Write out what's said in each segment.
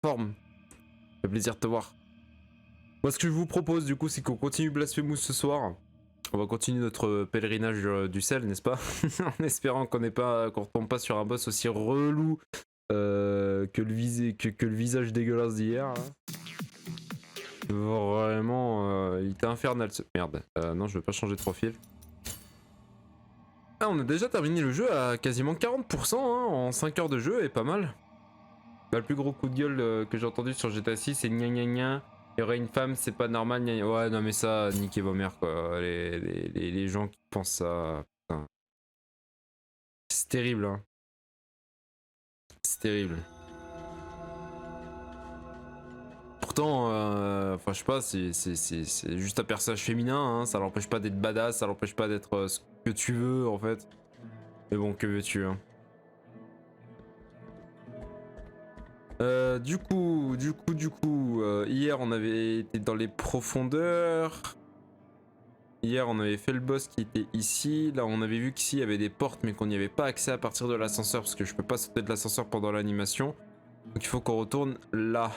forme. Ça fait plaisir de te voir. Moi, ce que je vous propose, du coup, c'est qu'on continue Blasphemous ce soir. On va continuer notre pèlerinage du sel, n'est-ce pas? En espérant qu'on retombe pas sur un boss aussi relou que le visage dégueulasse d'hier. Hein. Vraiment, il était infernal ce... Merde, non, je veux pas changer de profil. Ah, on a déjà terminé le jeu à quasiment 40% hein, en 5 heures de jeu, et pas mal. Bah, le plus gros coup de gueule que j'ai entendu sur GTA 6, c'est gna gna gna. Il y aurait une femme, c'est pas normal. Gna gna. Ouais, non, mais ça, niquez vos mères, quoi. Les gens qui pensent ça. Putain. C'est terrible, hein. C'est terrible. Pourtant, enfin, je sais pas, c'est juste un personnage féminin, hein. Ça l'empêche pas d'être badass, ça l'empêche pas d'être ce que tu veux, en fait. Mais bon, que veux-tu, hein. Du coup, hier on avait été dans les profondeurs. Hier on avait fait le boss qui était ici. Là on avait vu qu'ici il y avait des portes mais qu'on n'y avait pas accès à partir de l'ascenseur parce que je peux pas sauter de l'ascenseur pendant l'animation. Donc il faut qu'on retourne là.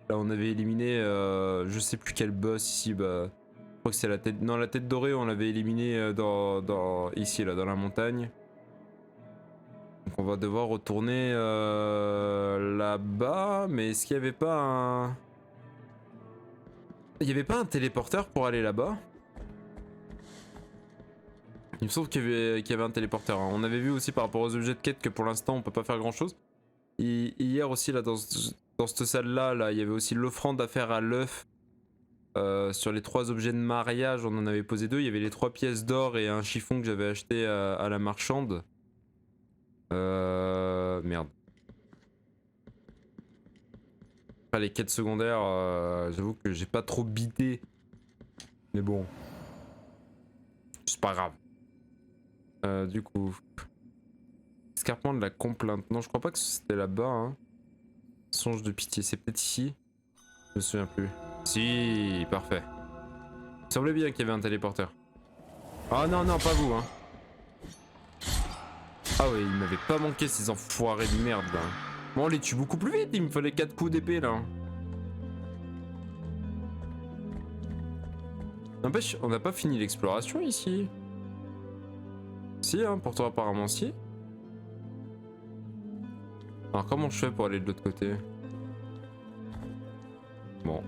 Là on avait éliminé je sais plus quel boss ici. Bah, je crois que c'est la tête. Non, la tête dorée on l'avait éliminé ici là dans la montagne. Donc on va devoir retourner là-bas, mais est-ce qu'il n'y avait pas un... Il n'y avait pas un téléporteur pour aller là-bas? Il me semble qu'il y avait un téléporteur. Hein. On avait vu aussi par rapport aux objets de quête que pour l'instant on peut pas faire grand-chose. Et hier aussi là dans cette salle-là, là, il y avait aussi l'offrande à faire à l'œuf. Sur les 3 objets de mariage, on en avait posé 2. Il y avait les 3 pièces d'or et un chiffon que j'avais acheté à la marchande. Merde. Enfin, les quêtes secondaires, j'avoue que j'ai pas trop bité. Mais bon. C'est pas grave. Du coup. Escarpement de la complainte. Non, je crois pas que c'était là-bas. Hein. Songe de pitié, c'est peut-être ici. Je me souviens plus. Si, parfait. Il semblait bien qu'il y avait un téléporteur. Ah non, non, pas vous, hein. Ah ouais, il m'avait pas manqué ces enfoirés de merde là. Bon, on les tue beaucoup plus vite, il me fallait 4 coups d'épée là. N'empêche, on n'a pas fini l'exploration ici. Si, hein, pour toi apparemment si. Alors comment je fais pour aller de l'autre côté? Bon.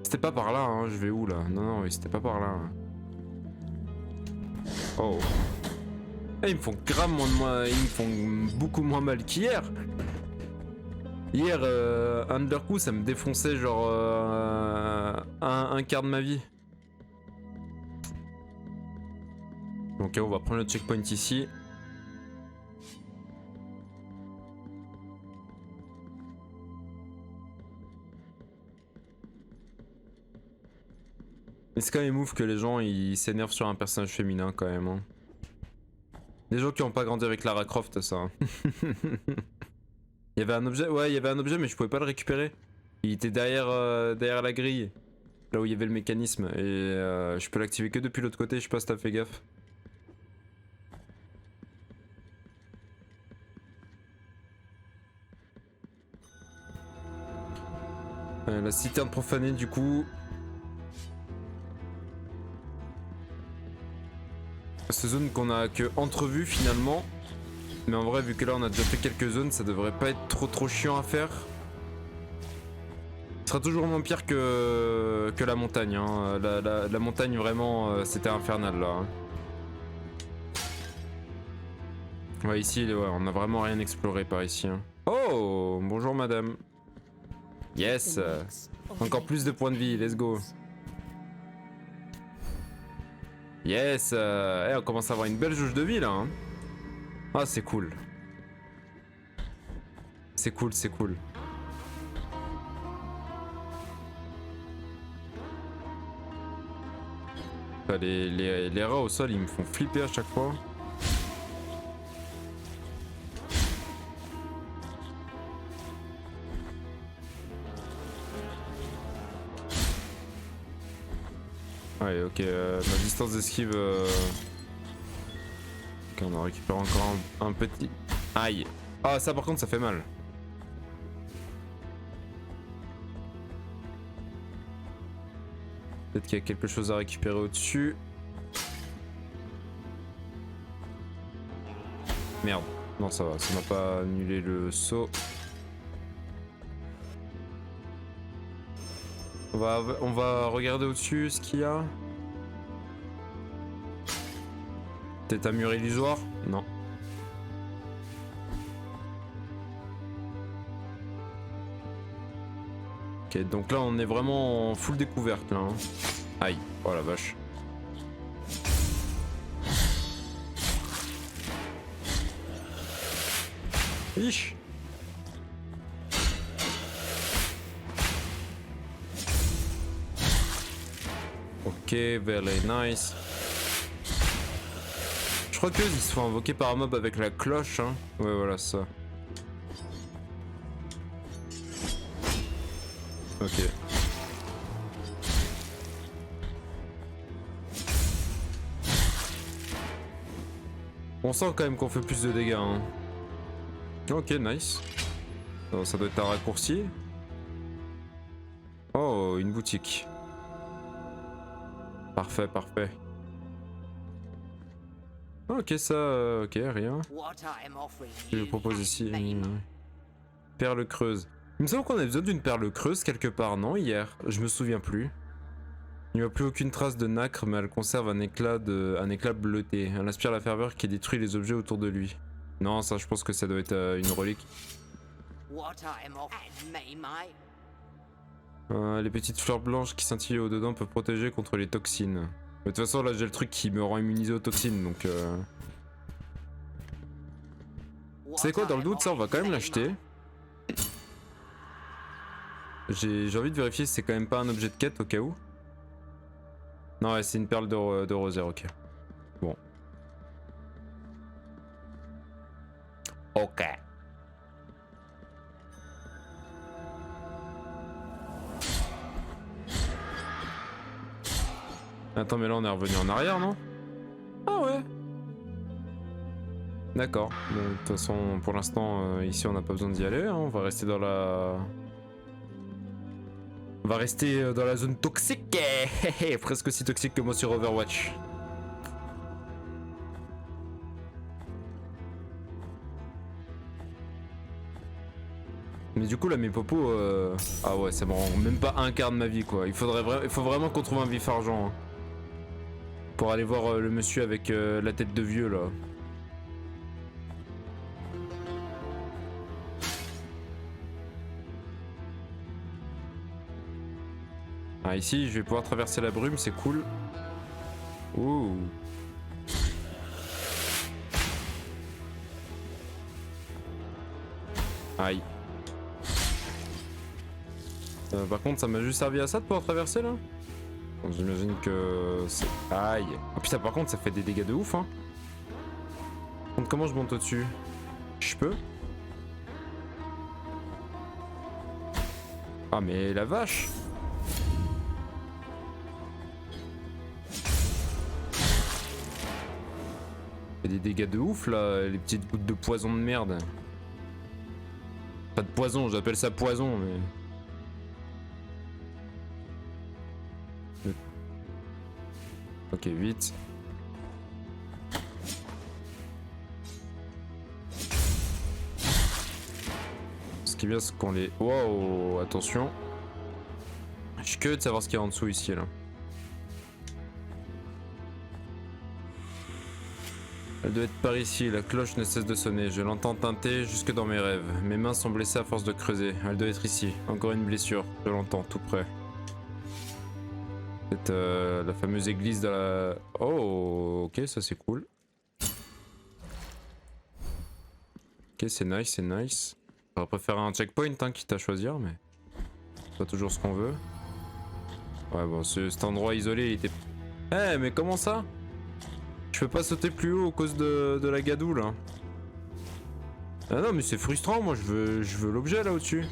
C'était pas par là, hein, je vais où là? Non, non, oui, c'était pas par là. Hein. Oh. Eh, ils me font grave moins de moi, ils me font beaucoup moins mal qu'hier. Hier, Undercoup, ça me défonçait genre un quart de ma vie. Ok, on va prendre le checkpoint ici. Mais c'est quand même ouf que les gens ils s'énervent sur un personnage féminin quand même. Hein. Les gens qui ont pas grandi avec Lara Croft, ça. Hein. Il y avait un objet, ouais, il y avait un objet, mais je pouvais pas le récupérer. Il était derrière la grille, là où il y avait le mécanisme, et je peux l'activer que depuis l'autre côté. Je sais pas si t'as fait gaffe. La citerne profanée, du coup. Cette zone qu'on a que entrevue finalement. Mais en vrai, vu que là on a déjà fait quelques zones, ça devrait pas être trop chiant à faire. Ce sera toujours moins pire que la montagne. Hein. La montagne, vraiment, c'était infernal là. Hein. Ouais, ici, ouais, on a vraiment rien exploré par ici. Hein. Oh, bonjour madame. Yes. Encore plus de points de vie, let's go. Yes. On commence à avoir une belle jauge de vie là. Hein. Ah, c'est cool. C'est cool, c'est cool. Les rats au sol, ils me font flipper à chaque fois. Ouais, ok, ma distance d'esquive... Ok, on en récupère encore un petit... Aïe. Ah, ça par contre, ça fait mal. Peut-être qu'il y a quelque chose à récupérer au-dessus. Merde. Non, ça va, ça m'a pas annulé le saut. On va regarder au-dessus ce qu'il y a. Peut-être un mur illusoire? Non. Ok, donc là on est vraiment en full découverte là. Hein. Aïe, oh la vache. Ich. Ok, very nice. Je crois qu'eux ils se font invoquer par un mob avec la cloche. Hein. Ouais, voilà ça. Ok. On sent quand même qu'on fait plus de dégâts. Hein. Ok, nice. Alors, ça doit être un raccourci. Oh, une boutique. Parfait, parfait. Ok, ça, ok, rien. Je propose ici une perle creuse. Il me semble qu'on a besoin d'une perle creuse quelque part, non, hier? Je me souviens plus. Il n'y a plus aucune trace de nacre, mais elle conserve un éclat bleuté. Elle inspire la ferveur qui détruit les objets autour de lui. Non, ça, je pense que ça doit être une relique. Les petites fleurs blanches qui scintillent au-dedans peuvent protéger contre les toxines. Mais de toute façon, là, j'ai le truc qui me rend immunisé aux toxines, donc... C'est quoi, dans le doute, ça, on va quand même l'acheter. J'ai envie de vérifier si c'est quand même pas un objet de quête, au cas où. Non, ouais, c'est une perle de rosaire, ok. Bon. Ok. Attends, mais là on est revenu en arrière, non? Ah ouais. D'accord. De toute façon, pour l'instant, ici on n'a pas besoin d'y aller. Hein. On va rester dans la... On va rester dans la zone toxique. Presque aussi toxique que moi sur Overwatch. Mais du coup là mes popos ah ouais, ça me rend même pas un quart de ma vie quoi. Il faut vraiment qu'on trouve un vif argent hein, pour aller voir le monsieur avec la tête de vieux là. Ah ici je vais pouvoir traverser la brume, c'est cool. Ouh. Aïe. Par contre ça m'a juste servi à ça de pouvoir traverser là. J'imagine que c'est... Aïe. Oh putain par contre ça fait des dégâts de ouf hein. Par contre comment je monte au-dessus? Je peux? Ah mais la vache. Il y a des dégâts de ouf là, les petites gouttes de poison de merde. Pas de poison, j'appelle ça poison mais... Ok, vite. Ce qui est bien, c'est qu'on les... Wow, attention. Je suis curieux de savoir ce qu'il y a en dessous ici, là. Elle doit être par ici, la cloche ne cesse de sonner. Je l'entends tinter jusque dans mes rêves. Mes mains sont blessées à force de creuser. Elle doit être ici. Encore une blessure. Je l'entends, tout près. C'est la fameuse église de la... Oh, ok, ça c'est cool. Ok, c'est nice, c'est nice. On va préférer un checkpoint, hein, quitte à choisir, mais... C'est pas toujours ce qu'on veut. Ouais, bon, cet endroit isolé, il était... Eh, mais comment ça? Je peux pas sauter plus haut à cause de la gadoue, là. Ah non, mais c'est frustrant, moi, je veux l'objet, là, au-dessus.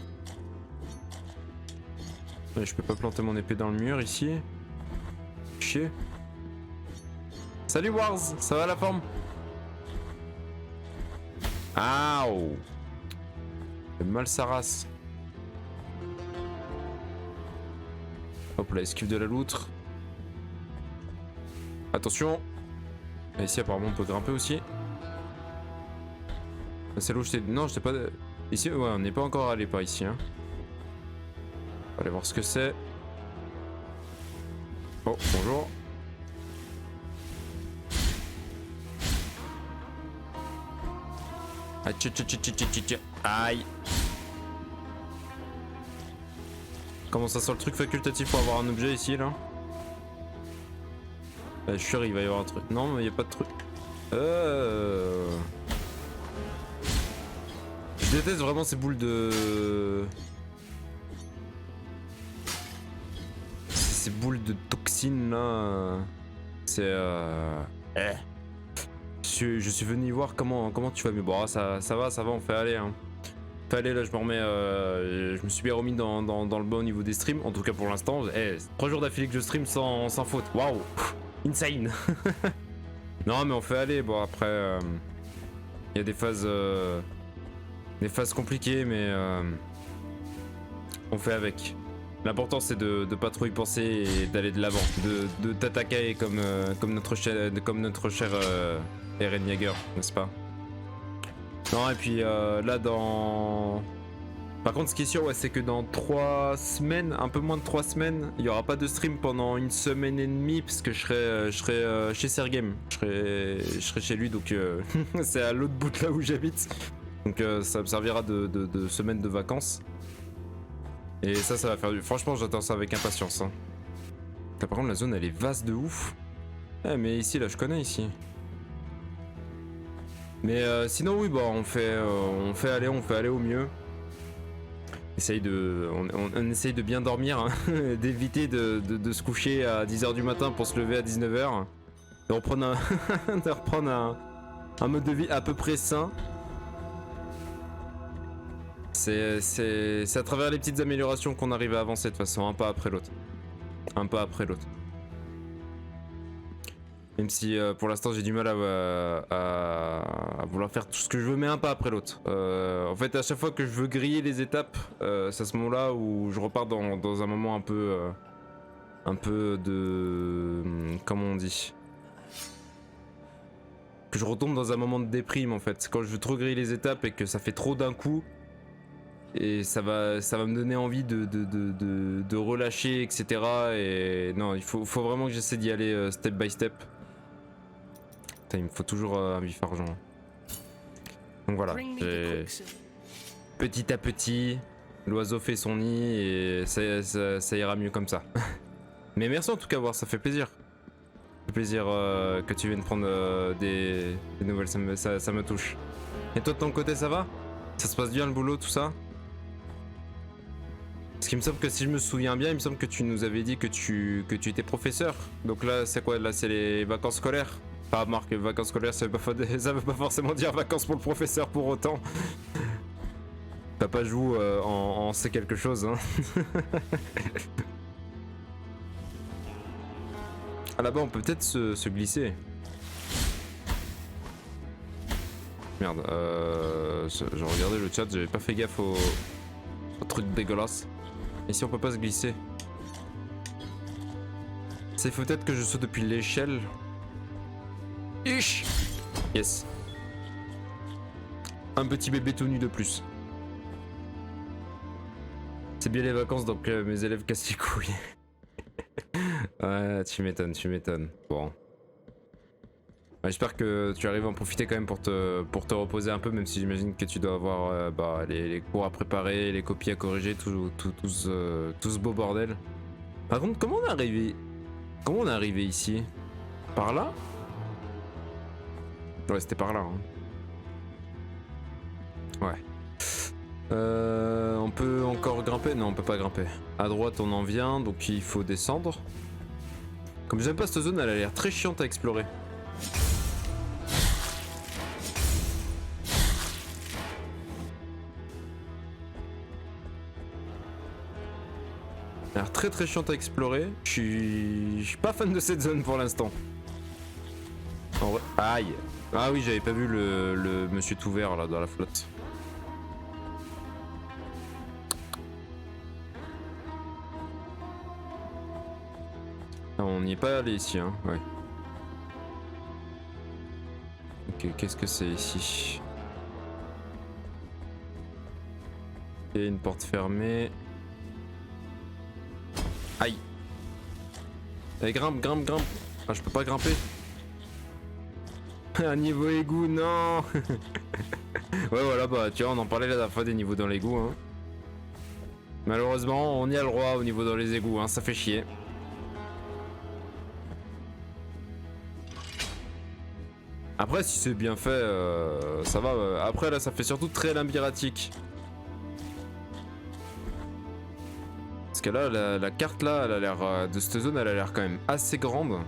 Ouais, je peux pas planter mon épée dans le mur, ici. Chier. Salut Wars, ça va la forme? Aouh. Fait mal sa race. Hop là, esquive de la loutre. Attention. Et ici apparemment on peut grimper aussi. C'est là où j'étais... Non, j'étais pas... Ici, ouais, on n'est pas encore allé par ici. Hein. On va aller voir ce que c'est. Oh, bonjour. Aïe. Comment ça sent le truc facultatif pour avoir un objet ici là? Je suis sûr il va y avoir un truc. Non mais il n'y a pas de truc. Je déteste vraiment ces boules de... Ces boules de toxines là. C'est Je suis venu voir comment tu vas, mais bon ça va, on fait aller hein. Fait aller là, je me remets, je me suis bien remis dans le bas au niveau des streams, en tout cas pour l'instant. 3 jours d'affilée que je stream sans faute, waouh, insane. Non mais on fait aller, bon après, il y a des phases compliquées mais on fait avec. L'important c'est de pas trop y penser et d'aller de l'avant, de t'attaquer comme notre cher Eren Jaeger, n'est-ce pas? Non et puis là dans... Par contre ce qui est sûr ouais, c'est que dans 3 semaines, un peu moins de 3 semaines, il n'y aura pas de stream pendant 1 semaine et demie parce que je serai chez Sergame, je serai chez lui donc c'est à l'autre bout de là où j'habite. Donc ça me servira de semaine de vacances. Et ça va faire du... Franchement j'attends ça avec impatience. Hein. Là, par contre la zone elle est vaste de ouf. Mais ici là je connais ici. Mais sinon oui bah on fait aller au mieux. On essaye de bien dormir, hein, d'éviter de se coucher à 10h du matin pour se lever à 19h. De reprendre un mode de vie à peu près sain. C'est à travers les petites améliorations qu'on arrive à avancer de toute façon, un pas après l'autre. Un pas après l'autre. Même si pour l'instant j'ai du mal à vouloir faire tout ce que je veux, mais un pas après l'autre. En fait, à chaque fois que je veux griller les étapes, c'est à ce moment-là où je repars dans un moment un peu de... Comment on dit? Que je retombe dans un moment de déprime en fait. C'est quand je veux trop griller les étapes et que ça fait trop d'un coup. Et ça va me donner envie de relâcher, etc. Et non, il faut vraiment que j'essaie d'y aller step by step. Putain, il me faut toujours un vif argent. Donc voilà, petit à petit, l'oiseau fait son nid et ça ira mieux comme ça. Mais merci en tout cas, voir, ça fait plaisir. Ça fait plaisir que tu viennes prendre des nouvelles, ça me touche. Et toi de ton côté, ça va? Ça se passe bien le boulot, tout ça? Parce qu'il me semble que si je me souviens bien, il me semble que tu nous avais dit que tu étais professeur. Donc là, c'est quoi? Là, c'est les vacances scolaires. Enfin, remarque, vacances scolaires, ça veut pas forcément dire vacances pour le professeur pour autant. Papa joue en sait quelque chose. Hein. Ah là-bas, on peut peut-être se glisser. Merde, je regardais le chat, j'avais pas fait gaffe au truc dégueulasse. Et si on peut pas se glisser? C'est peut-être que je saute depuis l'échelle. Yes. Un petit bébé tout nu de plus. C'est bien les vacances donc mes élèves cassent les couilles. Ouais, tu m'étonnes. Bon. Ouais, j'espère que tu arrives à en profiter quand même pour te reposer un peu, même si j'imagine que tu dois avoir les cours à préparer, les copies à corriger, tout ce beau bordel. Par contre, comment on est arrivé ici? Par là? Ouais, c'était par là. Hein. Ouais. On peut encore grimper? Non, on peut pas grimper. À droite, on en vient, donc il faut descendre. Comme j'aime pas cette zone, elle a l'air très chiante à explorer. Elle a l'air très chiante à explorer. Je suis pas fan de cette zone pour l'instant. En vrai... Aïe. Ah oui, j'avais pas vu le monsieur tout vert là dans la flotte. Ah, on n'y est pas allé ici, hein, ouais. qu'est-ce que c'est ici? Il y a une porte fermée. Aïe. Allez, grimpe. Ah, je peux pas grimper. Un niveau égout, non. Ouais, voilà, bah tu vois, on en parlait la dernière fois des niveaux dans l'égout. Hein. Malheureusement, on y a le droit au niveau dans les égouts, hein, ça fait chier. Après, si c'est bien fait, ça va. Après, là, ça fait surtout très labyrinthique. Parce que là, la carte là, elle a l'air de cette zone, elle a l'air quand même assez grande.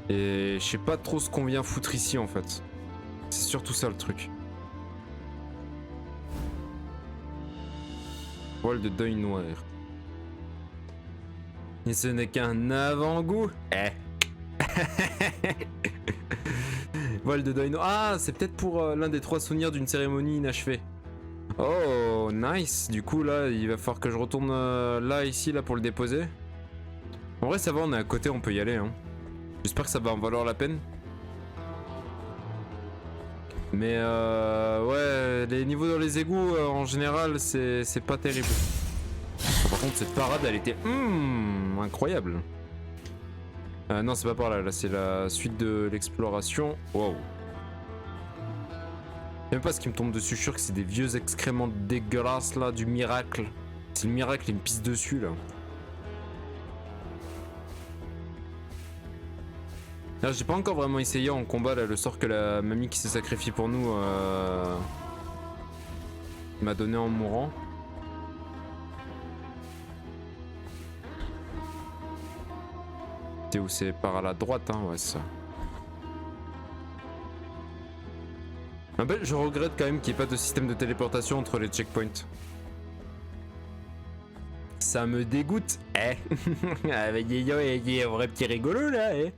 Et je sais pas trop ce qu'on vient foutre ici en fait. C'est surtout ça le truc. Voile de deuil noir. Et ce n'est qu'un avant-goût. Voile de deuil noir. Ah, c'est peut-être pour l'un des 3 souvenirs d'une cérémonie inachevée. Oh, nice. Du coup, là, il va falloir que je retourne là, ici, là, pour le déposer. En vrai, ça va, on est à côté, on peut y aller. Hein. J'espère que ça va en valoir la peine. Mais ouais, les niveaux dans les égouts, en général, c'est pas terrible. Par contre, cette parade, elle était incroyable. Non, c'est pas par là, là, c'est la suite de l'exploration. Wow. Même pas ce qui me tombe dessus, je suis sûr que c'est des vieux excréments dégueulasses là, du miracle. C'est le miracle, il me pisse dessus là. Là, j'ai pas encore vraiment essayé en combat là, le sort que la mamie qui s'est sacrifiée pour nous m'a donné en mourant. T'es où? C'est par la droite, hein, ouais, c'est ça. Ben, je regrette quand même qu'il n'y ait pas de système de téléportation entre les checkpoints. Ça me dégoûte, eh. Il y a un vrai petit rigolo là, eh.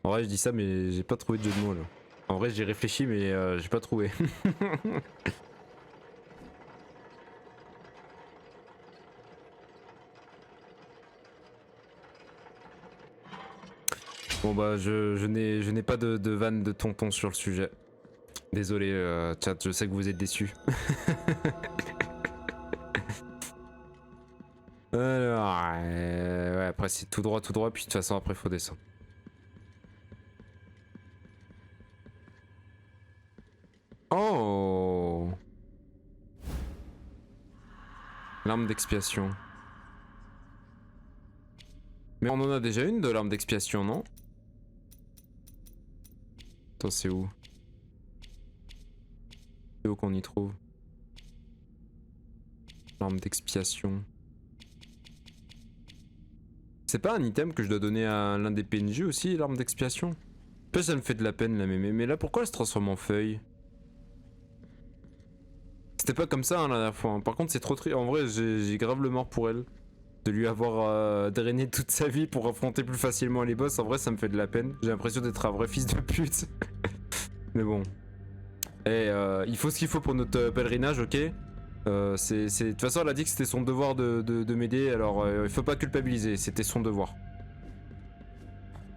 En vrai, je dis ça, mais j'ai pas trouvé de jeu de mots là. En vrai, j'ai réfléchi, mais j'ai pas trouvé. Bon bah, je n'ai pas de vanne de tonton sur le sujet. Désolé, chat, je sais que vous êtes déçus. Alors, ouais, après c'est tout droit, puis de toute façon après faut descendre. Oh! L'arme d'expiation. Mais on en a déjà une de l'arme d'expiation, non? Attends, c'est où? C'est où qu'on y trouve? L'arme d'expiation. C'est pas un item que je dois donner à l'un des PNJ aussi, l'arme d'expiation? Peut-être ça me fait de la peine là, mais là pourquoi elle se transforme en feuille? C'était pas comme ça hein, la dernière fois. Hein. Par contre c'est trop triste. En vrai j'ai grave le mort pour elle. De lui avoir drainé toute sa vie pour affronter plus facilement les boss. En vrai ça me fait de la peine. J'ai l'impression d'être un vrai fils de pute. Mais bon. Et il faut ce qu'il faut pour notre pèlerinage, ok. De toute façon elle a dit que c'était son devoir de m'aider. Alors il faut pas culpabiliser. C'était son devoir.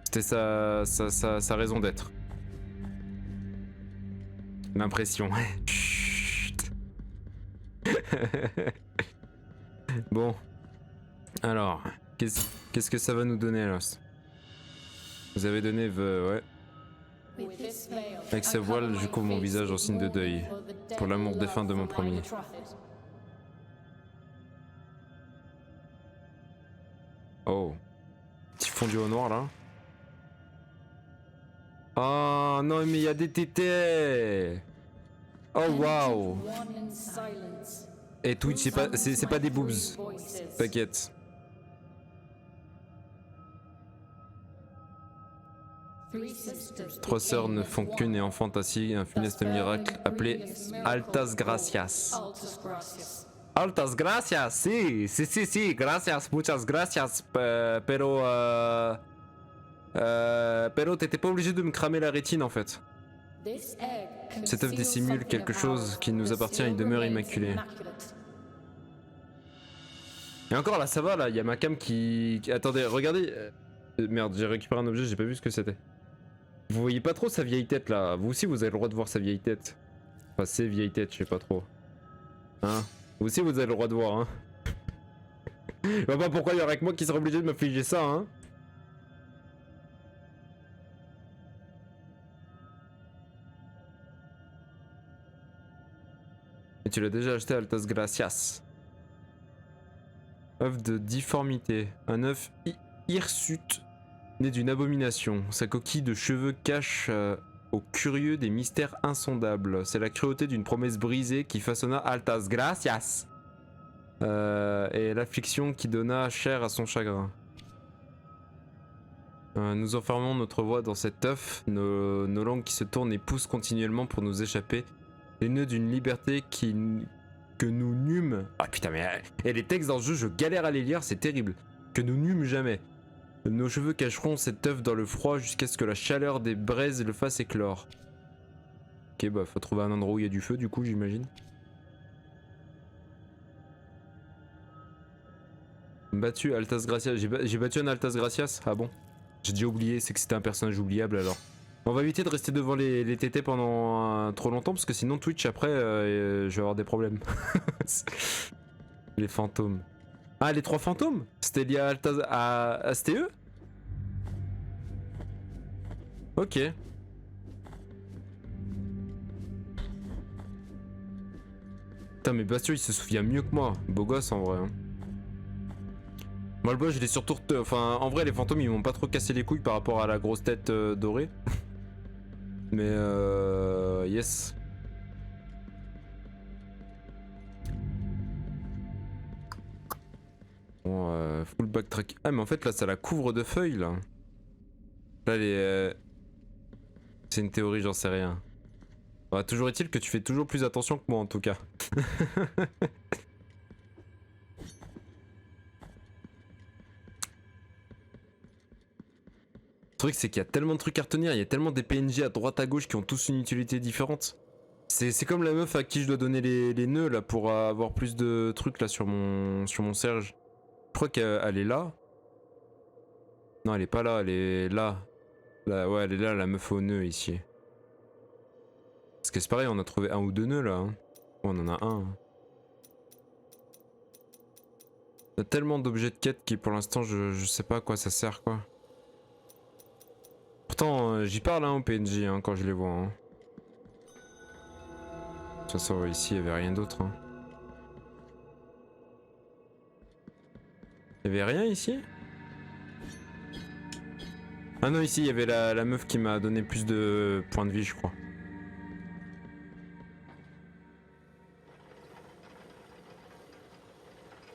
C'était sa raison d'être. L'impression. Bon. Alors, qu'est-ce que ça va nous donner là? Vous avez donné ouais. Avec sa voile, je couvre mon visage en signe de deuil. Pour l'amour défunt de mon premier. Oh. Petit fondu au noir là. Oh non mais il y a des tétés. Oh waouh. Et Twitch c'est pas des boobs. T'inquiète. Trois sœurs ne font qu'une et enfantent ainsi un funeste miracle appelé Altas Gracias. Altas Gracias, si, gracias, muchas gracias, pero t'étais pas obligé de me cramer la rétine en fait. Cet œuf dissimule quelque chose qui nous appartient et demeure immaculé. Et encore là ça va là, il y a ma cam qui... Attendez, regardez. Merde, j'ai récupéré un objet, j'ai pas vu ce que c'était. Vous voyez pas trop sa vieille tête là. Vous aussi vous avez le droit de voir sa vieille tête. Enfin ses vieilles têtes, je sais pas trop. Hein? Vous aussi vous avez le droit de voir hein. Je vois pas pourquoi il y aurait que moi qui serait obligé de m'affliger ça hein. Et tu l'as déjà acheté à Altas Gracias. œuf de difformité. Un œuf hirsute né d'une abomination. Sa coquille de cheveux cache aux curieux des mystères insondables. C'est la cruauté d'une promesse brisée qui façonna Altas Gracias. Et l'affliction qui donna chair à son chagrin. Nous enfermons notre voix dans cet œuf, nos langues qui se tournent et poussent continuellement pour nous échapper. Les nœuds d'une liberté que nous nûmes... Ah putain mais... Et les textes dans le jeu, je galère à les lire, c'est terrible. Que nous nûmes jamais. Nos cheveux cacheront cet œuf dans le froid jusqu'à ce que la chaleur des braises le fasse éclore. Ok bah faut trouver un endroit où il y a du feu du coup j'imagine. Battu Altas Gracias, j'ai battu un Altas Gracias? Ah bon? J'ai déjà oublié, c'est que c'était un personnage oubliable alors. On va éviter de rester devant les TT pendant trop longtemps parce que sinon Twitch après je vais avoir des problèmes. Les fantômes. Ah les 3 fantômes? C'était lié à Altas... C'était eux? Ok. Putain mais Bastio il se souvient mieux que moi. Beau gosse en vrai. Hein. Moi le boss je l'ai surtout... Enfin en vrai les fantômes ils m'ont pas trop cassé les couilles par rapport à la grosse tête dorée. Mais yes. Bon full backtrack. Ah mais en fait là ça la couvre de feuilles là. Là les... C'est une théorie j'en sais rien. Bah, toujours est-il que tu fais toujours plus attention que moi en tout cas. Le truc c'est qu'il y a tellement de trucs à retenir, il y a tellement des PNJ à droite à gauche qui ont tous une utilité différente. C'est comme la meuf à qui je dois donner les nœuds là pour avoir plus de trucs là sur mon Serge. Je crois qu'elle est là. Non elle est pas là, elle est là. Là ouais elle est là la meuf aux nœuds ici. Parce que c'est pareil on a trouvé un ou deux nœuds là. Hein. Oh, on en a un. Il y a tellement d'objets de quête qui pour l'instant je sais pas à quoi ça sert quoi. Pourtant j'y parle hein, au PNJ hein, quand je les vois. Hein. De toute façon ici il n'y avait rien d'autre. Hein. Il y avait rien ici? Ah non ici il y avait la meuf qui m'a donné plus de points de vie je crois.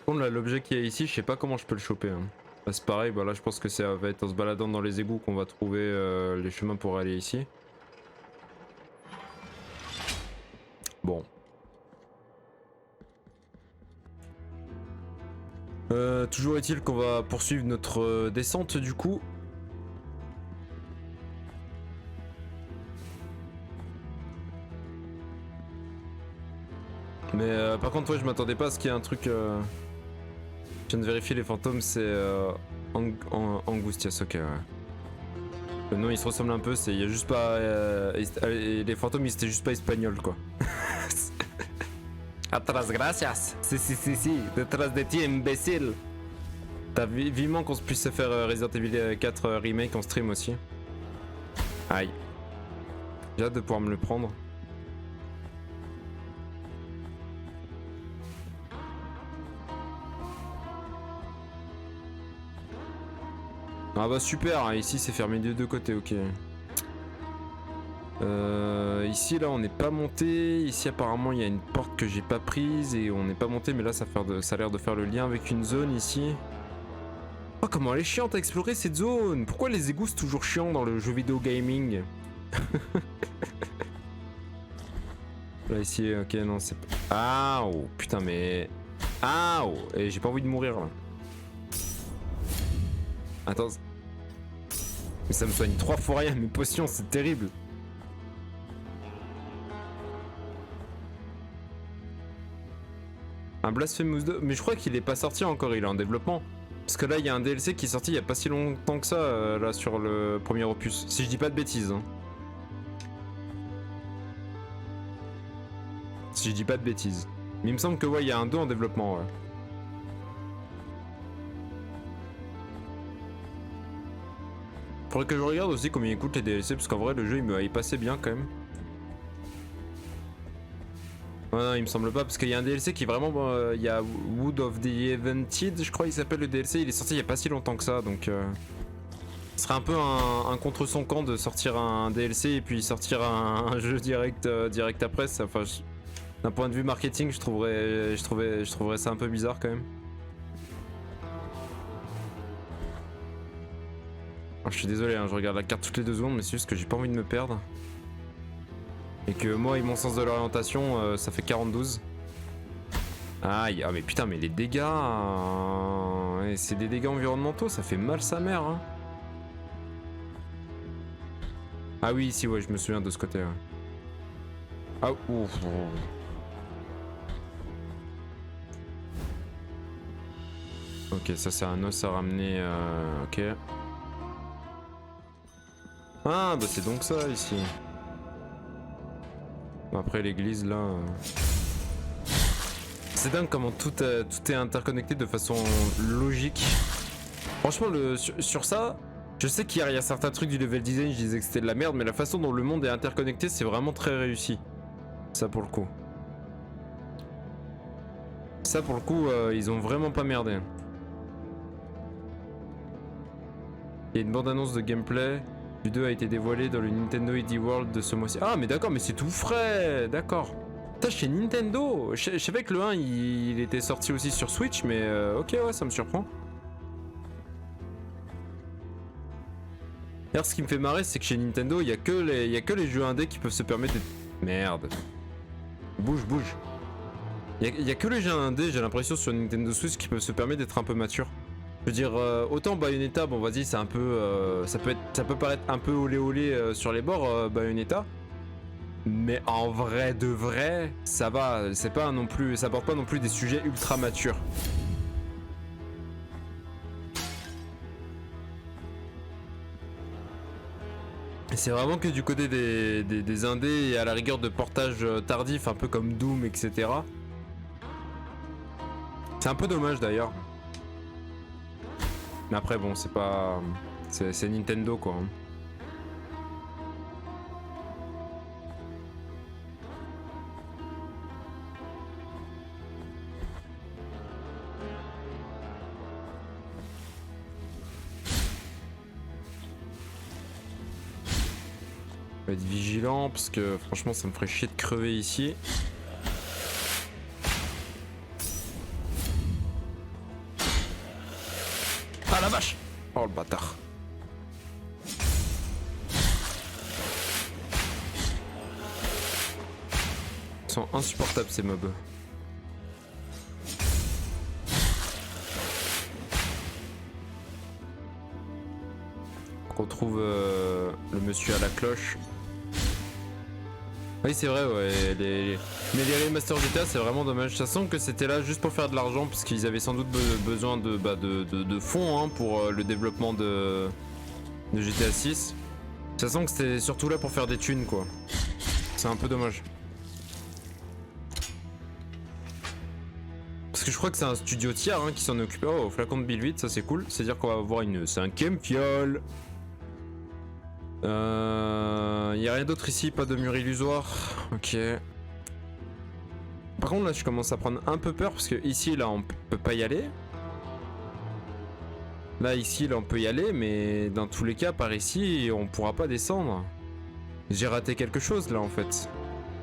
Bon là l'objet qui est ici je sais pas comment je peux le choper. Hein. Bah, c'est pareil, bah là je pense que ça va être en se baladant dans les égouts qu'on va trouver les chemins pour aller ici. Bon. Toujours est-il qu'on va poursuivre notre descente du coup. Mais par contre ouais je m'attendais pas à ce qu'il y ait un truc... Je viens de vérifier les fantômes c'est Angustias, ok ouais. Le nom il se ressemble un peu, c'est il y a juste pas... les fantômes ils étaient juste pas espagnols quoi. Atras gracias. Si, detrás de ti imbécile. T'as vivement qu'on puisse se faire Resident Evil 4 remake en stream aussi. Aïe. J'ai hâte de pouvoir me le prendre. Ah bah super, ici c'est fermé des deux côtés, ok. Ici là on n'est pas monté, ici apparemment il y a une porte que j'ai pas prise et on n'est pas monté mais là ça a l'air de faire le lien avec une zone ici. Oh comment elle est chiante à explorer cette zone. Pourquoi les égouts c'est toujours chiant dans le jeu vidéo gaming? Là ici, ok non c'est pas... Ah oh putain mais... Ah oh et j'ai pas envie de mourir là. Attends... Mais ça me soigne 3 fois rien mes potions c'est terrible. Un Blasphemous 2, mais je crois qu'il est pas sorti encore, il est en développement. Parce que là, il y a un DLC qui est sorti il y a pas si longtemps que ça, là, sur le premier opus. Si je dis pas de bêtises. Hein. Si je dis pas de bêtises. Mais il me semble que ouais, il y a un 2 en développement, ouais. Faudrait que je regarde aussi combien il coûte les DLC, parce qu'en vrai, le jeu, il passait bien quand même. Ouais, non, il me semble pas, parce qu'il y a un DLC qui est vraiment... il y a Wood of the Evented, je crois il s'appelle le DLC, il est sorti il y a pas si longtemps que ça, donc... ce serait un peu un contre son camp de sortir un DLC et puis sortir un jeu direct après, ça, enfin... D'un point de vue marketing, je trouverais ça un peu bizarre quand même. Alors, je suis désolé, hein, je regarde la carte toutes les 2 secondes, mais c'est juste que j'ai pas envie de me perdre. Et que moi et mon sens de l'orientation, ça fait 42. Aïe, ah mais putain, mais les dégâts... ouais, c'est des dégâts environnementaux, ça fait mal sa mère. Hein. Ah oui, si, ouais, je me souviens de ce côté. Ouais. Ah, ouf. Ok, ça c'est un os à ramener, ok. Ah bah c'est donc ça ici. Après l'église là... C'est dingue comment tout est interconnecté de façon logique. Franchement sur ça, je sais qu'il y a certains trucs du level design, je disais que c'était de la merde, mais la façon dont le monde est interconnecté c'est vraiment très réussi. Ça pour le coup. Ça pour le coup, ils ont vraiment pas merdé. Il y a une bande-annonce de gameplay du 2 a été dévoilée dans le Nintendo Indie World de ce mois-ci. Ah mais d'accord, mais c'est tout frais, d'accord. Putain, chez Nintendo, je savais que le 1 il était sorti aussi sur Switch, mais ok ouais, ça me surprend. D'ailleurs ce qui me fait marrer c'est que chez Nintendo il y a que les jeux indés qui peuvent se permettre d'être... Merde. Bouge. Il y a que les jeux indés, j'ai l'impression, sur Nintendo Switch qui peuvent se permettre d'être un peu matures. Je veux dire, autant Bayonetta, bon vas-y, c'est un peu, ça peut paraître un peu olé sur les bords, Bayonetta, mais en vrai de vrai, ça va, c'est pas non plus, ça porte pas non plus des sujets ultra matures. C'est vraiment que du côté des indés et à la rigueur de portage tardif, un peu comme Doom, etc. C'est un peu dommage d'ailleurs. Mais après bon, c'est pas... C'est Nintendo quoi. Hein. Faut être vigilant parce que franchement ça me ferait chier de crever ici. Ah la vache! Oh le bâtard. Ils sont insupportables ces mobs. On retrouve le monsieur à la cloche. Oui c'est vrai ouais, mais les remasters GTA c'est vraiment dommage. Ça sent que c'était là juste pour faire de l'argent parce qu'ils avaient sans doute besoin de fonds hein, pour le développement de GTA 6. Ça sent que c'était surtout là pour faire des thunes quoi. C'est un peu dommage. Parce que je crois que c'est un studio tiers hein, qui s'en est occupé. Oh flacon de Bill 8, ça c'est cool. C'est à dire qu'on va avoir une 5ème fiole. Y a rien d'autre ici, pas de mur illusoire. Ok. Par contre là je commence à prendre un peu peur parce que ici là on peut pas y aller. Là ici là on peut y aller mais dans tous les cas par ici on pourra pas descendre. J'ai raté quelque chose là en fait.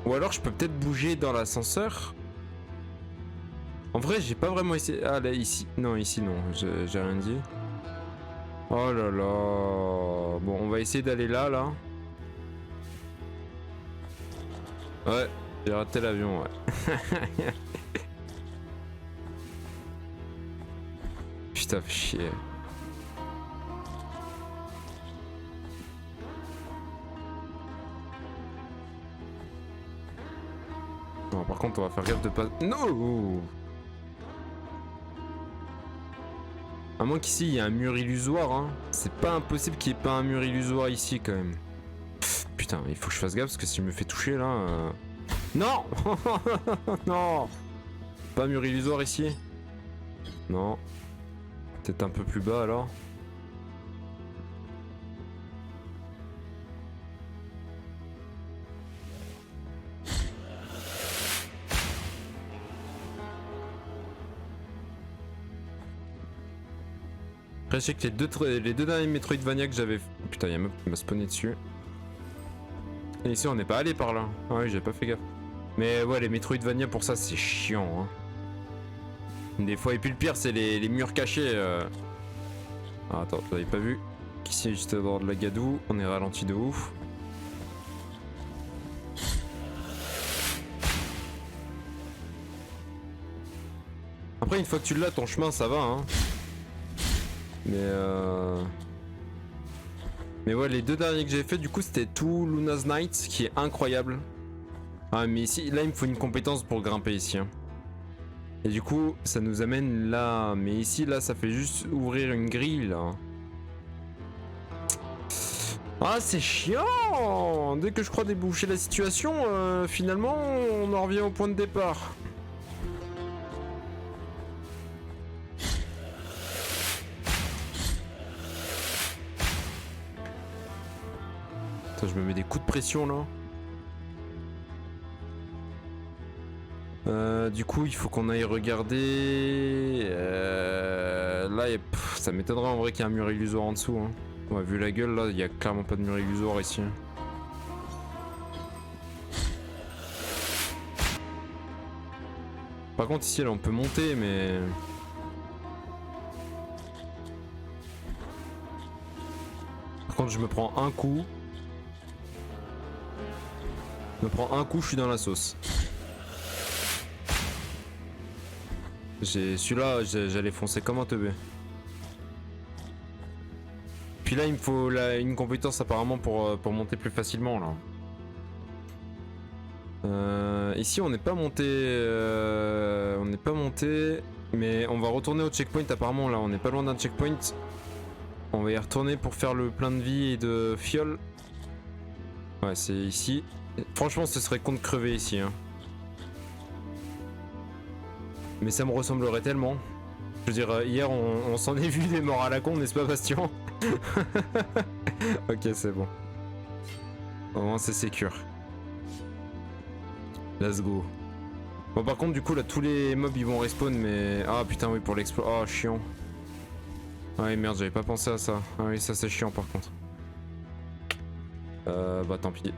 Ou alors je peux peut-être bouger dans l'ascenseur. En vrai j'ai pas vraiment essayé. Ah là ici. Non ici non, j'ai rien dit. Oh là là. Bon, on va essayer d'aller là. Ouais, j'ai raté l'avion, ouais. Putain, fais chier. Non, par contre, on va faire gaffe de pas... Non! À moins qu'ici il y ait un mur illusoire, hein. C'est pas impossible qu'il n'y ait pas un mur illusoire ici quand même. Putain, il faut que je fasse gaffe parce que si je me fais toucher là... Non. Non. Pas mur illusoire ici. Non. Peut-être un peu plus bas alors. Après, je sais que les deux derniers Metroidvania que j'avais... Putain, il y a un mec qui m'a spawné dessus. Et ici, on n'est pas allé par là. Ah oui, j'avais pas fait gaffe. Mais ouais, les Metroidvania, pour ça, c'est chiant. Hein. Des fois, et puis le pire, c'est les murs cachés. Ah, attends, vous avez pas vu qu'ici, juste à bord de la gadoue, on est ralenti de ouf. Après, une fois que tu l'as, ton chemin, ça va, hein. Mais ouais, les deux derniers que j'ai fait, du coup, c'était tout Luna's Night, qui est incroyable. Ah, mais ici, là, il me faut une compétence pour grimper ici. Hein. Et du coup, ça nous amène là. Mais ici, là, ça fait juste ouvrir une grille, là. Ah, c'est chiant! Dès que je crois déboucher la situation, finalement, on en revient au point de départ. Attends, je me mets des coups de pression là. Du coup, il faut qu'on aille regarder. Là, ça m'étonnerait en vrai qu'il y ait un mur illusoire en dessous. Hein. Ouais, vu la gueule, là, il y a clairement pas de mur illusoire ici. Par contre, ici, là, on peut monter, mais. Par contre, je me prends un coup. Je suis dans la sauce. Celui-là, j'allais foncer comme un teubé. Puis là, il me faut une compétence apparemment pour monter plus facilement là. Ici, on n'est pas monté. Mais on va retourner au checkpoint apparemment là. On n'est pas loin d'un checkpoint. On va y retourner pour faire le plein de vie et de fiole. Ouais, c'est ici. Franchement, ce serait con de crever ici. Hein. Mais ça me ressemblerait tellement. Je veux dire, hier, on s'en est vu des morts à la con, n'est-ce pas, Bastien? Ok, c'est bon. Au moins, c'est sécure. Let's go. Bon, par contre, du coup, là, tous les mobs, ils vont respawn, mais... Ah, putain, oui, pour l'exploit. Oh, chiant. Ah, merde, j'avais pas pensé à ça. Ah oui, ça, c'est chiant, par contre. Bah, tant pis.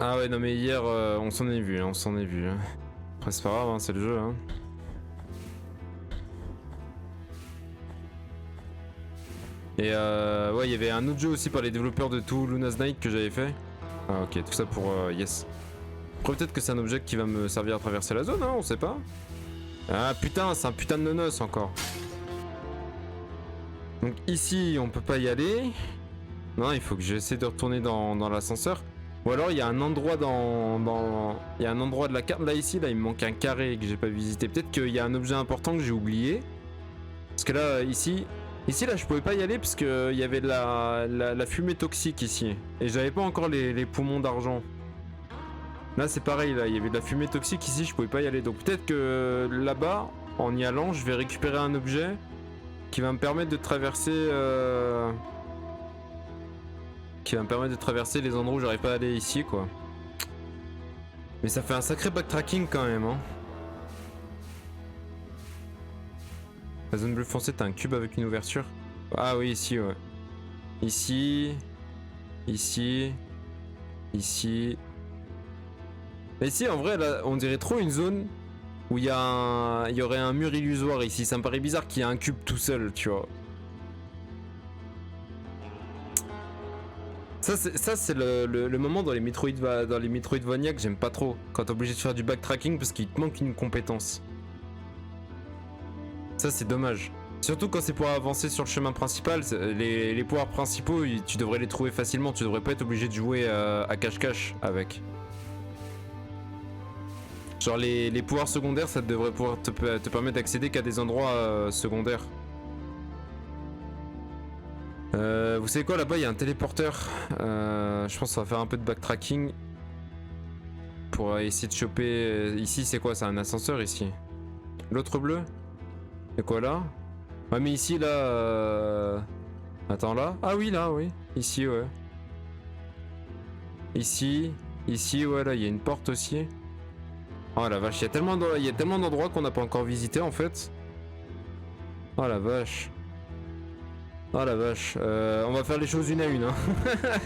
Ah ouais, non, mais hier, on s'en est vu, hein, on s'en est vu. Hein. Après, c'est pas grave, hein, c'est le jeu, hein. Et ouais, il y avait un autre jeu aussi par les développeurs de tout Luna's Night que j'avais fait. Ah ok, tout ça pour yes. Après peut-être que c'est un objet qui va me servir à traverser la zone, hein, on sait pas. Ah putain, c'est un putain de nonos encore. Donc ici, on peut pas y aller. Non, il faut que j'essaie de retourner dans l'ascenseur. Ou alors il y a un endroit il y a un endroit de la carte, là ici, là il me manque un carré que j'ai pas visité. Peut-être qu'il y a un objet important que j'ai oublié. Parce que là, ici, là je pouvais pas y aller parce qu'il y avait de la fumée toxique ici. Et j'avais pas encore les poumons d'argent. Là c'est pareil, là il y avait de la fumée toxique ici, je pouvais pas y aller. Donc peut-être que là-bas, en y allant, je vais récupérer un objet qui va me permettre de traverser... Qui va me permettre de traverser les endroits où j'arrive pas à aller ici quoi. Mais ça fait un sacré backtracking quand même hein. La zone bleue foncée, t'as un cube avec une ouverture. Ah oui, ici, ouais. Ici. Ici. Ici. Mais ici, en vrai, là, on dirait trop une zone où il y aurait un mur illusoire ici. Ça me paraît bizarre qu'il y ait un cube tout seul, tu vois. Ça, c'est le moment dans les Metroidvania que j'aime pas trop. Quand t'es obligé de faire du backtracking parce qu'il te manque une compétence. Ça c'est dommage. Surtout quand c'est pour avancer sur le chemin principal, les pouvoirs principaux, tu devrais les trouver facilement, tu devrais pas être obligé de jouer à cache-cache avec. Genre les pouvoirs secondaires, ça devrait pouvoir te permettre d'accéder qu'à des endroits secondaires. Vous savez quoi, là-bas il y a un téléporteur. Je pense qu'on va faire un peu de backtracking pour essayer de choper. Ici c'est quoi? C'est un ascenseur ici. L'autre bleu? C'est quoi là? Ouais mais ici là... Attends là? Ah oui là, oui. Ici ouais. Ici ouais là il y a une porte aussi. Oh la vache, il y a tellement d'endroits qu'on n'a pas encore visité en fait. Oh la vache. Oh la vache. On va faire les choses une à une hein.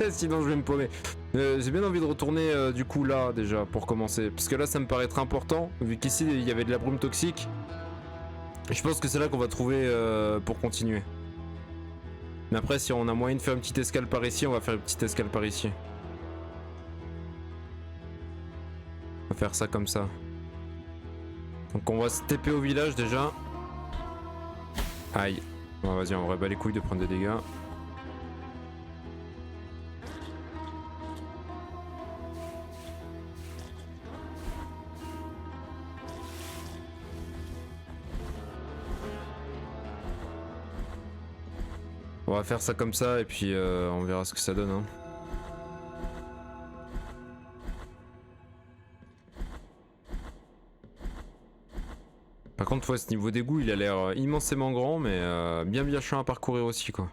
Sinon je vais me paumer. J'ai bien envie de retourner du coup là déjà pour commencer. Parce que là ça me paraît être important. Vu qu'ici il y avait de la brume toxique. Je pense que c'est là qu'on va trouver pour continuer. Mais après si on a moyen de faire une petite escale par ici, on va faire une petite escale par ici. On va faire ça comme ça. Donc on va se TP au village déjà. Aïe. Bon vas-y, on va battre les couilles de prendre des dégâts. On va faire ça comme ça et puis on verra ce que ça donne hein. Par contre, ouais, ce niveau d'égout, il a l'air immensément grand, mais bien chiant à parcourir aussi, quoi.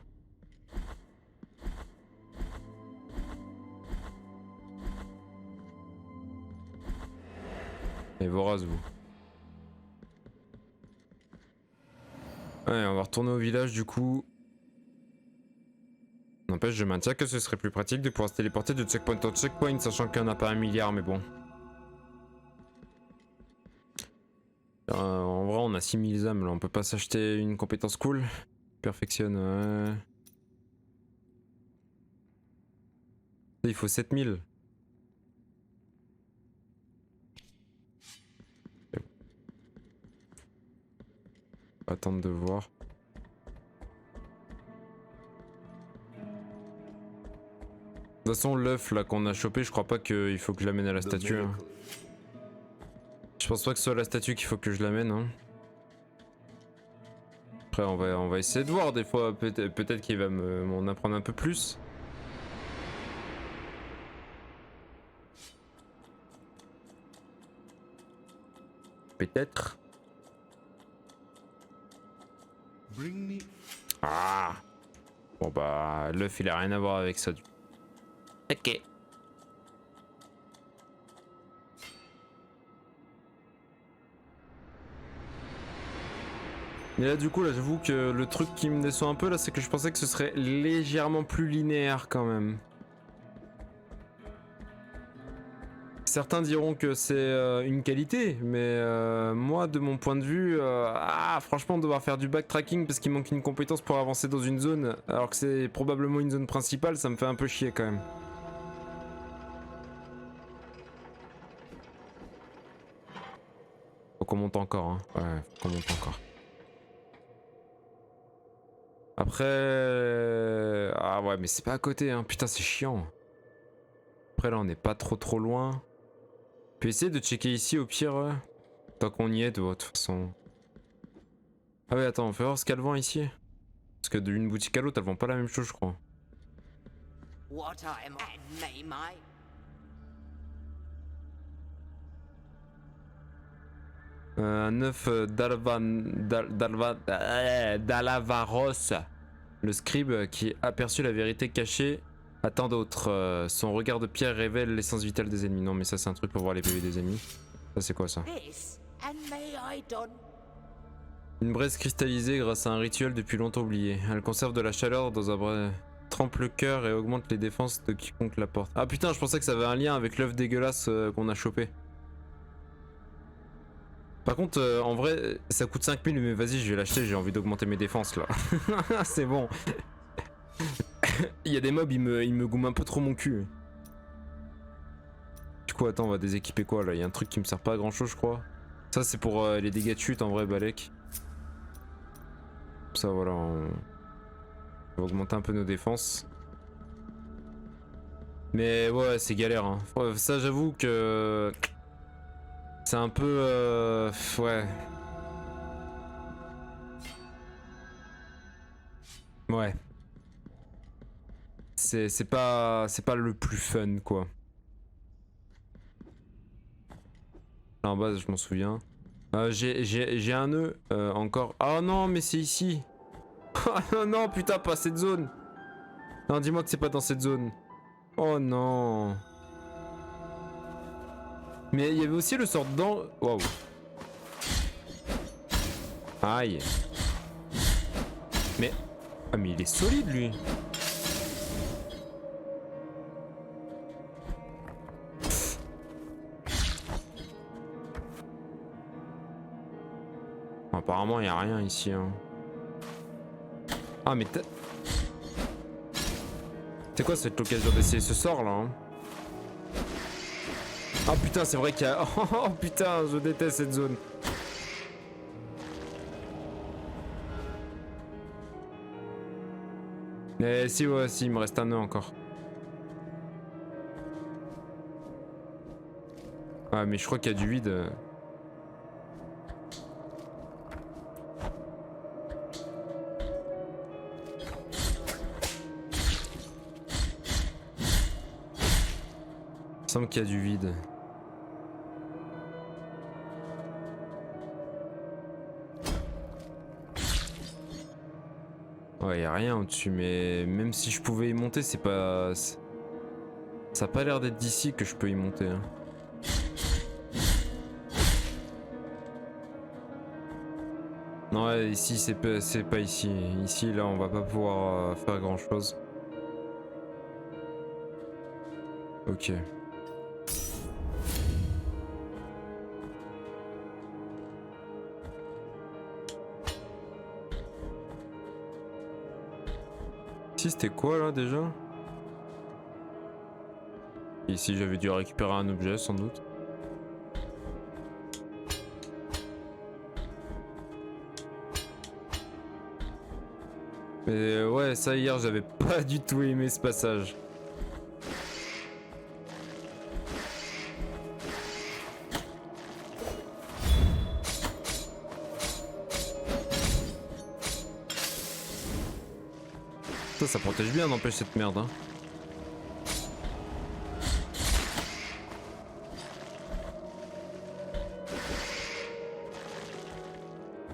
Et vorace, vous. Ouais, on va retourner au village, du coup. N'empêche, je maintiens que ce serait plus pratique de pouvoir se téléporter de checkpoint en checkpoint, sachant qu'il n'y en a pas 1 milliard, mais bon. En vrai, on a 6000 âmes, là, on peut pas s'acheter une compétence cool. Perfectionne, Il faut 7000. Attendre de voir. De toute façon, l'œuf là qu'on a chopé, je crois pas qu'il faut que je l'amène à la statue. Hein. Je pense pas que ce soit la statue qu'il faut que je l'amène. Hein. Après, on va essayer de voir des fois. Peut-être qu'il va m'en apprendre un peu plus. Peut-être. Ah. Bon bah, l'œuf il a rien à voir avec ça. Ok. Et là du coup là j'avoue que le truc qui me déçoit un peu là c'est que je pensais que ce serait légèrement plus linéaire quand même. Certains diront que c'est une qualité, mais moi de mon point de vue, franchement devoir faire du backtracking parce qu'il manque une compétence pour avancer dans une zone alors que c'est probablement une zone principale, ça me fait un peu chier quand même. Faut qu'on monte encore, hein. Ouais, faut qu'on monte encore. Après... Ah ouais, mais c'est pas à côté, hein. Putain, c'est chiant. Après, là, on n'est pas trop loin. On peut essayer de checker ici, au pire. Tant qu'on y est, de toute façon. Ah ouais, attends, on fait voir ce qu'elle vend ici. Parce que d'une boutique à l'autre, elles vendent pas la même chose, je crois. Un œuf d'Alavaros, le scribe qui aperçut la vérité cachée à tant d'autres. Son regard de pierre révèle l'essence vitale des ennemis. Non mais ça c'est un truc pour voir les PV des ennemis. Ça c'est quoi ça? Une braise cristallisée grâce à un rituel depuis longtemps oublié. Elle conserve de la chaleur dans un bras, trempe le cœur et augmente les défenses de quiconque la porte. Ah putain, je pensais que ça avait un lien avec l'œuf dégueulasse qu'on a chopé. Par contre, en vrai, ça coûte 5000, mais vas-y, je vais l'acheter, j'ai envie d'augmenter mes défenses là. C'est bon. Il y a des mobs, ils me goument un peu trop mon cul. Du coup, attends, on va déséquiper quoi là? Il y a un truc qui me sert pas à grand chose, je crois. Ça, c'est pour les dégâts de chute en vrai, Balek. Ça, voilà, on va augmenter un peu nos défenses. Mais ouais, c'est galère. Hein. Ça, j'avoue que. C'est un peu... ouais. Ouais. C'est pas le plus fun quoi. Là en bas je m'en souviens. J'ai un nœud encore. Oh non mais c'est ici. Oh non non putain pas cette zone. Non dis-moi que c'est pas dans cette zone. Oh non. Mais il y avait aussi le sort dans... Waouh. Aïe. Mais... Ah mais il est solide lui. Apparemment il y a rien ici hein. Ah mais c'est quoi cette occasion d'essayer ce sort là hein. Ah putain c'est vrai qu'il y a... Oh putain je déteste cette zone. Mais si ouais si il me reste un nœud encore. Ah mais je crois qu'il y a du vide. Il semble qu'il y a du vide. Ouais, y a rien au-dessus, mais même si je pouvais y monter, c'est pas... Ça a pas l'air d'être d'ici que je peux y monter. Hein. Non, ouais, ici, c'est pas ici. Ici, là, on va pas pouvoir faire grand-chose. Ok. Ici, c'était quoi, là, déjà? Ici, j'avais dû récupérer un objet, sans doute. Mais ouais, ça, hier, j'avais pas du tout aimé ce passage. Ça protège bien, n'empêche cette merde. Hein.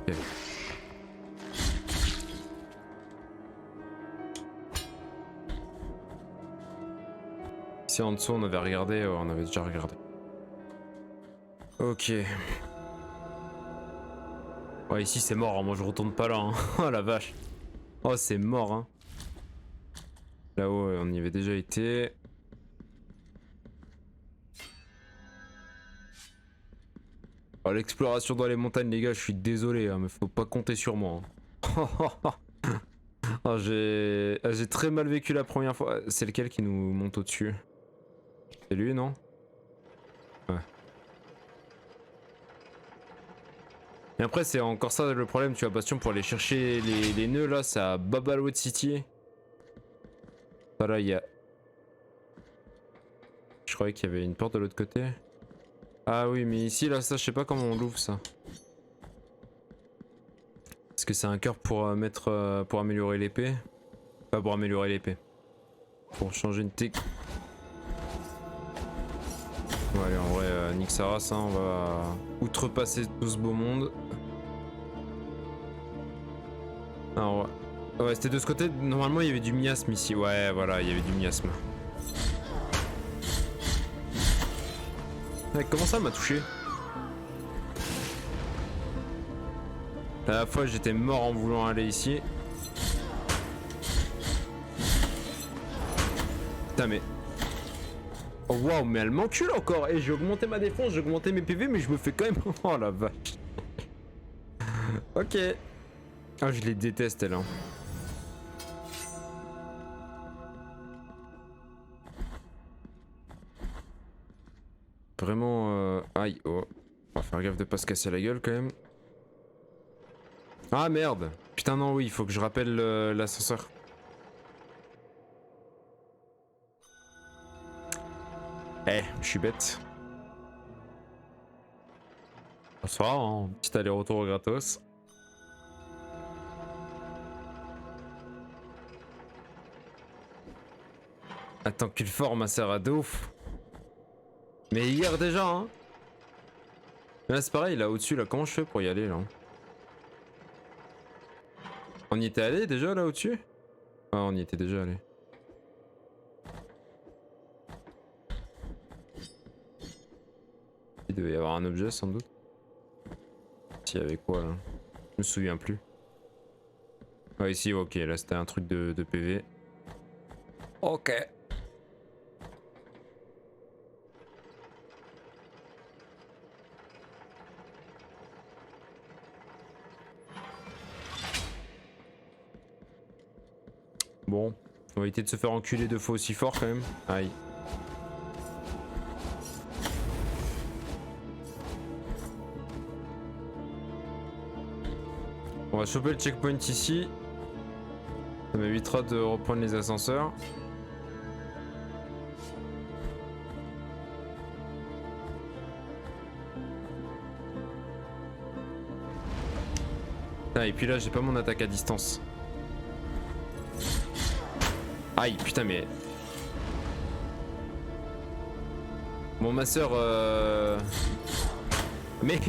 Okay. Ici en dessous, on avait regardé, on avait déjà regardé. Ok. Ouais, ici c'est mort, hein. Moi je retourne pas là. Hein. Oh la vache. Oh, c'est mort. Hein. Là-haut, on y avait déjà été. Oh, l'exploration dans les montagnes, les gars, je suis désolé, hein, mais faut pas compter sur moi. Hein. Oh, j'ai très mal vécu la première fois. C'est lequel qui nous monte au-dessus? C'est lui, non? Ouais. Et après, c'est encore ça le problème, tu vois, Bastion, pour aller chercher les nœuds là, c'est à Babalouet City. Ah là, il y a... Je croyais qu'il y avait une porte de l'autre côté. Ah oui, mais ici, là, ça, je sais pas comment on l'ouvre, ça. Est-ce que c'est un cœur pour mettre... pour améliorer l'épée? Pas pour améliorer l'épée. Pour changer une tech. Bon, allez, en vrai, nique sa race, hein, on va outrepasser tout ce beau monde. Alors, ouais, c'était de ce côté, normalement, il y avait du miasme ici. Ouais, voilà, il y avait du miasme. Ouais, comment ça m'a touché? À la fois j'étais mort en voulant aller ici. Putain mais... Oh waouh mais elle m'encule encore. Et j'ai augmenté ma défense, j'ai augmenté mes PV mais je me fais quand même... Oh la vache. Ok. Ah je les déteste elle hein. Vraiment aïe oh. On va faire gaffe de pas se casser la gueule quand même. Ah merde. Putain non oui il faut que je rappelle l'ascenseur. Eh je suis bête. Bonsoir, hein. Petit aller-retour gratos. Attends qu'il forme ma sœur à de ouf. Mais hier déjà hein. Mais là c'est pareil là au-dessus là, comment je fais pour y aller là? On y était allé déjà là au-dessus? Ah on y était déjà allé. Il devait y avoir un objet sans doute. S'il y avait quoi là? Je me souviens plus. Ah ici ok là c'était un truc de PV. Ok. Bon, on va éviter de se faire enculer 2 fois aussi fort quand même. Aïe. On va choper le checkpoint ici. Ça m'évitera de reprendre les ascenseurs. Ah, et puis là j'ai pas mon attaque à distance. Aïe putain mais... Bon ma soeur Mais...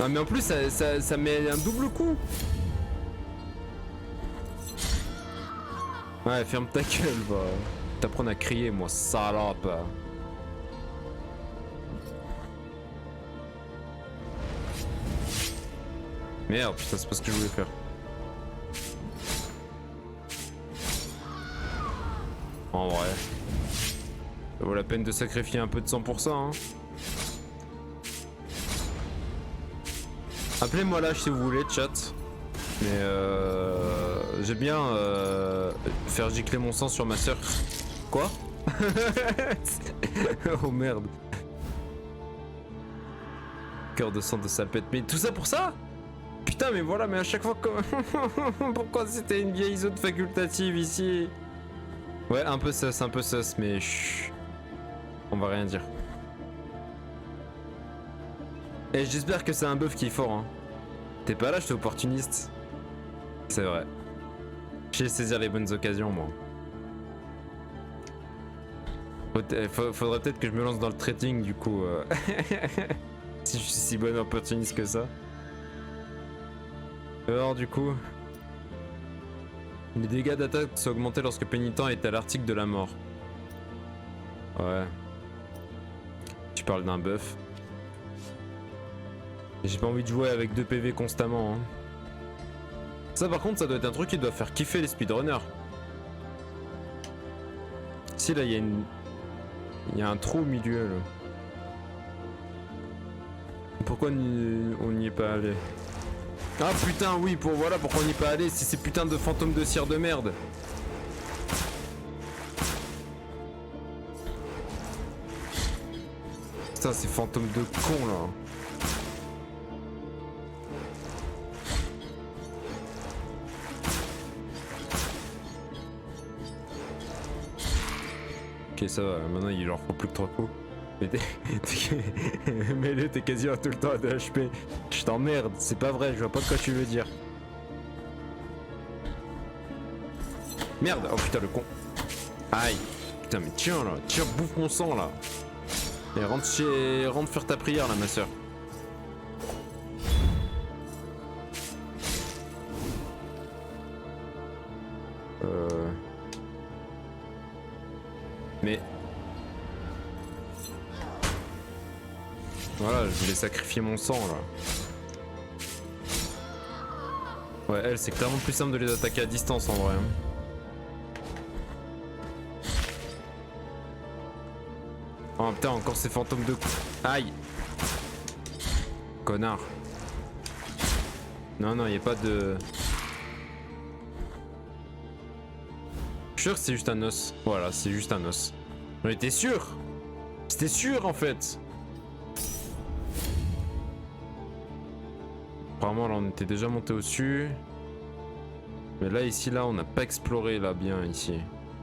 Non mais en plus ça met un double coup. Ouais ferme ta gueule va. T'apprends à crier moi salope. Merde putain c'est pas ce que je voulais faire. En vrai. Ça vaut la peine de sacrifier un peu de sang pour ça hein. Appelez-moi là si vous voulez chat. Mais j'aime bien faire gicler mon sang sur ma soeur. Quoi? Oh merde. Cœur de sang de salpette. Mais tout ça pour ça? Putain mais voilà mais à chaque fois que... Pourquoi c'était une vieille zone facultative ici? Ouais un peu sus mais chut. On va rien dire. Et j'espère que c'est un buff qui est fort hein. T'es pas là, je suis opportuniste. C'est vrai. Je sais saisir les bonnes occasions moi. Faudrait peut-être que je me lance dans le trading du coup. Si je suis si bon opportuniste que ça. Alors du coup... Les dégâts d'attaque sont augmentés lorsque Pénitent est à l'article de la mort. Ouais. Tu parles d'un buff. J'ai pas envie de jouer avec 2 PV constamment hein. Ça par contre ça doit être un truc qui doit faire kiffer les speedrunners. Si là il y a une... Il y a un trou au milieu là. Pourquoi on n'y est pas allé? Ah putain oui pour voilà pourquoi on n'y est pas allé. C'est ces putains de fantômes de cire de merde. Putain ces fantômes de cons là. Ok ça va, maintenant il leur faut plus que 3 coups. Mais là t'es quasiment tout le temps à 2 HP. Je t'emmerde, c'est pas vrai, je vois pas de quoi tu veux dire. Merde, oh putain le con. Aïe, putain mais tiens là, tiens bouffe mon sang là. Et rentre faire ta prière là ma soeur. Mais... Voilà, je voulais sacrifier mon sang là. Ouais, elle, c'est clairement plus simple de les attaquer à distance en vrai. Oh putain, encore ces fantômes de... Aïe. Connard. Non, non, y a pas de... Je suis sûr que c'est juste un os. Voilà, c'est juste un os. J'en étais sûr. C'était sûr en fait. Apparemment là on était déjà monté au-dessus. Mais là ici là on n'a pas exploré là bien ici.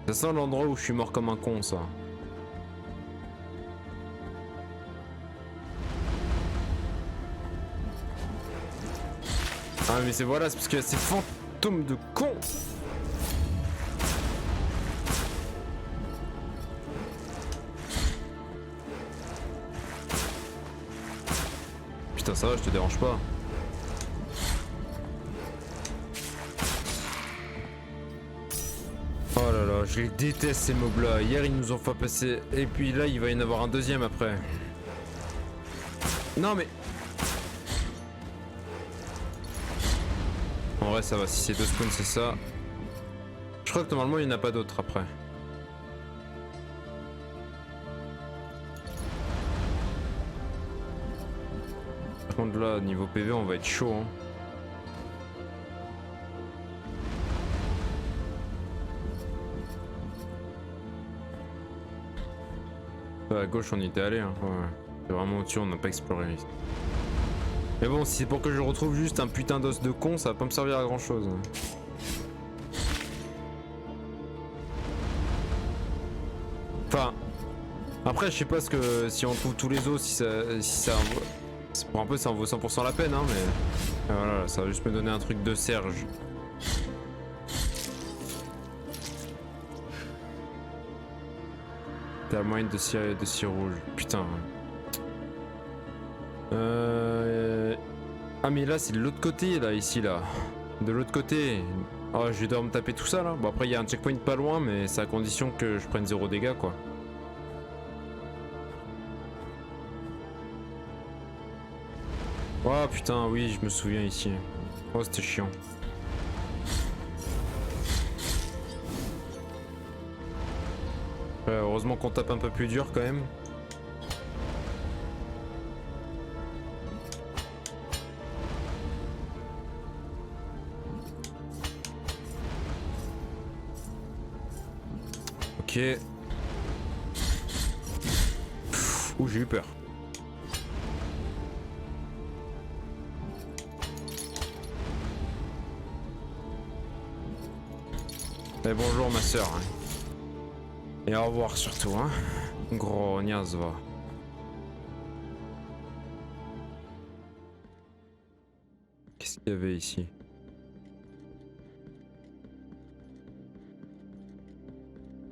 Ça sent l'endroit où je suis mort comme un con, ça. Ah mais c'est voilà, c'est parce qu'il y a ces fantômes de cons. Putain ça va, je te dérange pas. Oh là là, je les déteste ces mobs là. Hier ils nous ont fait passer. Et puis là il va y en avoir un deuxième après. Non mais... En vrai ça va, si c'est 2 spawns c'est ça. Je crois que normalement il n'y en a pas d'autres après. Par contre là niveau PV on va être chaud hein. À gauche on y était allé hein. Ouais. C'est vraiment au-dessus, on n'a pas exploré ici. Mais bon, si c'est pour que je retrouve juste un putain d'os de con, ça va pas me servir à grand chose. Enfin, après je sais pas ce que si on trouve tous les os, si ça pour un peu ça en vaut 100% la peine hein, mais voilà, ça va juste me donner un truc de Serge. T'as moyen de cire rouge, putain. Ah mais là c'est de l'autre côté là, ici là. De l'autre côté. Oh je vais devoir me taper tout ça là. Bon après il y a un checkpoint pas loin mais c'est à condition que je prenne 0 dégâts quoi. Oh putain oui je me souviens ici. Oh c'était chiant. Heureusement qu'on tape un peu plus dur quand même. Ok. Ouh j'ai eu peur. Et bonjour ma soeur. Hein. Et au revoir surtout hein. Gros niazva. Qu'est-ce qu'il y avait ici?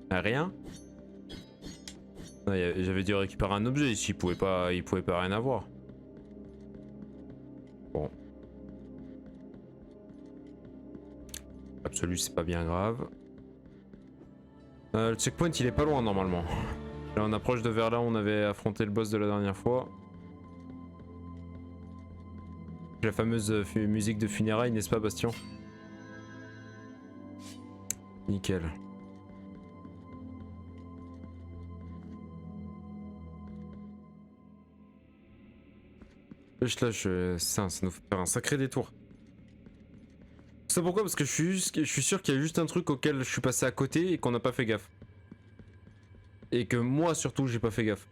Rien. J'avais dû récupérer un objet ici, il pouvait pas rien avoir. Bon. Absolu, c'est pas bien grave. Le checkpoint il est pas loin normalement. Là on approche de vers là où on avait affronté le boss de la dernière fois. La fameuse musique de funérailles, n'est-ce pas Bastien? Nickel. Là, ça nous fait faire un sacré détour. C'est pourquoi? Parce que je suis sûr qu'il y a juste un truc auquel je suis passé à côté et qu'on n'a pas fait gaffe. Et que moi surtout j'ai pas fait gaffe.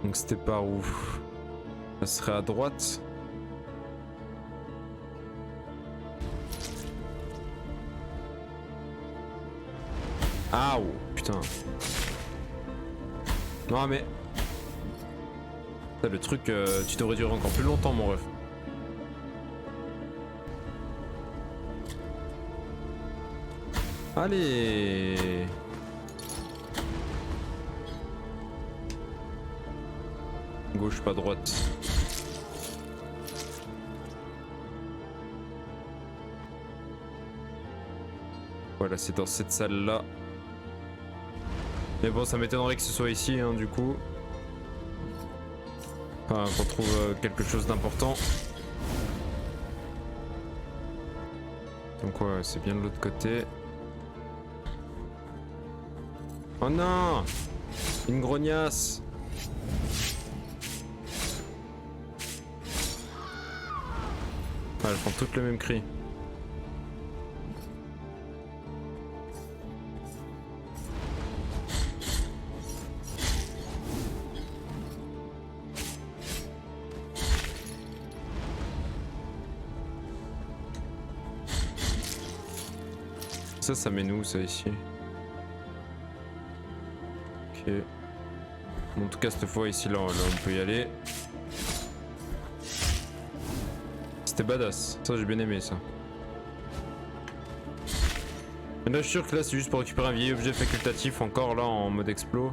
Donc c'était par où? Ça serait à droite. Ah oh, putain. Non mais... Le truc, tu devrais durer encore plus longtemps mon ref. Allez. Gauche pas droite. Voilà c'est dans cette salle là. Mais bon ça m'étonnerait que ce soit ici hein, du coup. Enfin qu'on trouve quelque chose d'important. Donc ouais c'est bien de l'autre côté. Oh non! Une grognasse! Ah, elles font toutes le même cri. Ça mène où ça ici? Ok. Bon, en tout cas cette fois ici là on peut y aller. C'était badass, ça j'ai bien aimé ça. Mais là je suis sûr que là c'est juste pour récupérer un vieil objet facultatif encore là en mode explo.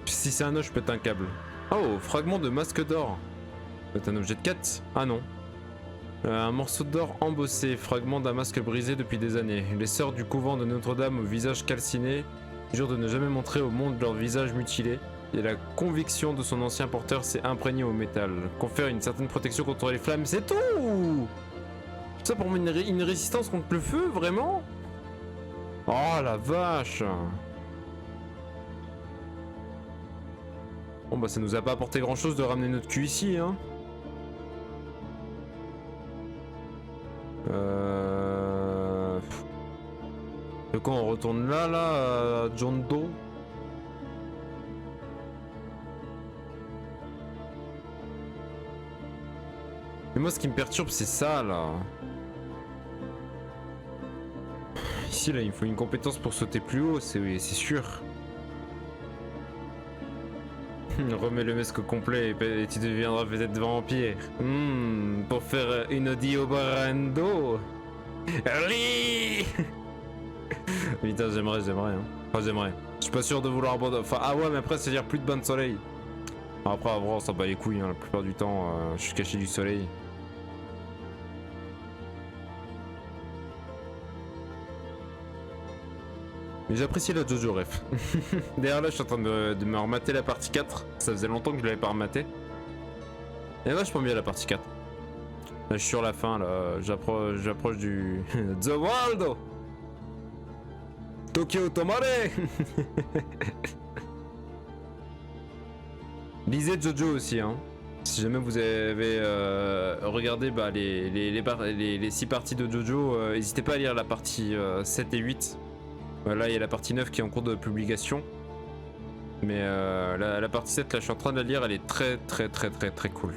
Si c'est un os je pète un câble. Oh, fragment de masque d'or. C'est un objet de quête? Ah non. Un morceau d'or embossé, fragment d'un masque brisé depuis des années. Les sœurs du couvent de Notre-Dame au visage calciné jurent de ne jamais montrer au monde leur visage mutilé. Et la conviction de son ancien porteur s'est imprégnée au métal. Confère une certaine protection contre les flammes, c'est tout! Ça pour une résistance contre le feu, vraiment? Oh la vache! Bon bah ça nous a pas apporté grand chose de ramener notre cul ici hein. De quoi on retourne là à John Doe? Mais moi ce qui me perturbe c'est ça là. Ici là il me faut une compétence pour sauter plus haut, c'est sûr. Remets le masque complet et tu deviendras peut-être vampire. Pour faire une audio barando. Oui. Putain j'aimerais hein. Enfin j'aimerais. Je suis pas sûr de vouloir abandonner. Enfin ah ouais mais après c'est à dire plus de bain de soleil. Après à voir on s'en bat les couilles hein. La plupart du temps je suis caché du soleil. Mais j'apprécie la Jojo ref. D'ailleurs là je suis en train de me remater la partie 4. Ça faisait longtemps que je l'avais pas rematé. Et là je prends bien la partie 4. Là je suis sur la fin là. J'approche du... The Waldo Tokyo Tomare. Lisez Jojo aussi hein. Si jamais vous avez regardé bah, les 6 parties de Jojo, n'hésitez pas à lire la partie 7 et 8. Là il y a la partie 9 qui est en cours de publication. Mais la partie 7 là je suis en train de la lire, elle est très cool.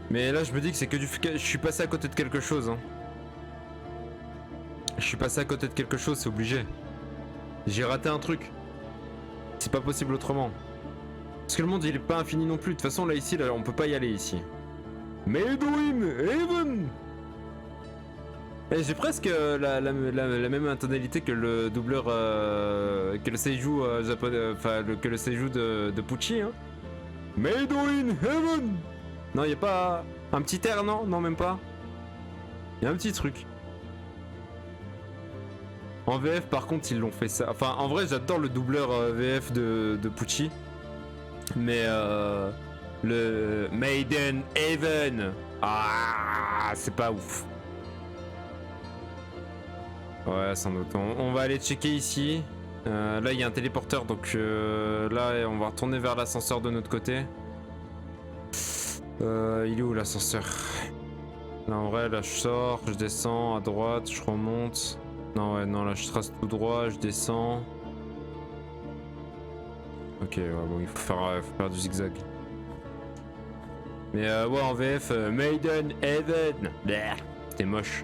Mais là je me dis que c'est que du... Je suis passé à côté de quelque chose hein. Je suis passé à côté de quelque chose, c'est obligé. J'ai raté un truc. C'est pas possible autrement. Parce que le monde il est pas infini non plus. De toute façon là ici là, on peut pas y aller ici. Meidouin Heaven. J'ai presque la même tonalité que le doubleur, que le seiyuu japonais, enfin que le seiyuu de Pucci. Hein. Made in Heaven. Non, y a pas un petit air, non? Non, même pas. Y a un petit truc. En VF, par contre, ils l'ont fait ça. Enfin, en vrai, j'adore le doubleur VF de Pucci. Mais le Made in Heaven, ah, c'est pas ouf. Ouais, sans doute. On va aller checker ici. Là, il y a un téléporteur, donc là, on va retourner vers l'ascenseur de notre côté. Il est où l'ascenseur? Là, en vrai, là, je sors, je descends à droite, je remonte. Non, ouais, non, là, je trace tout droit, je descends. Ok, ouais, bon, il faut faire du zigzag. Mais ouais, en VF, Maiden Heaven. C'était moche.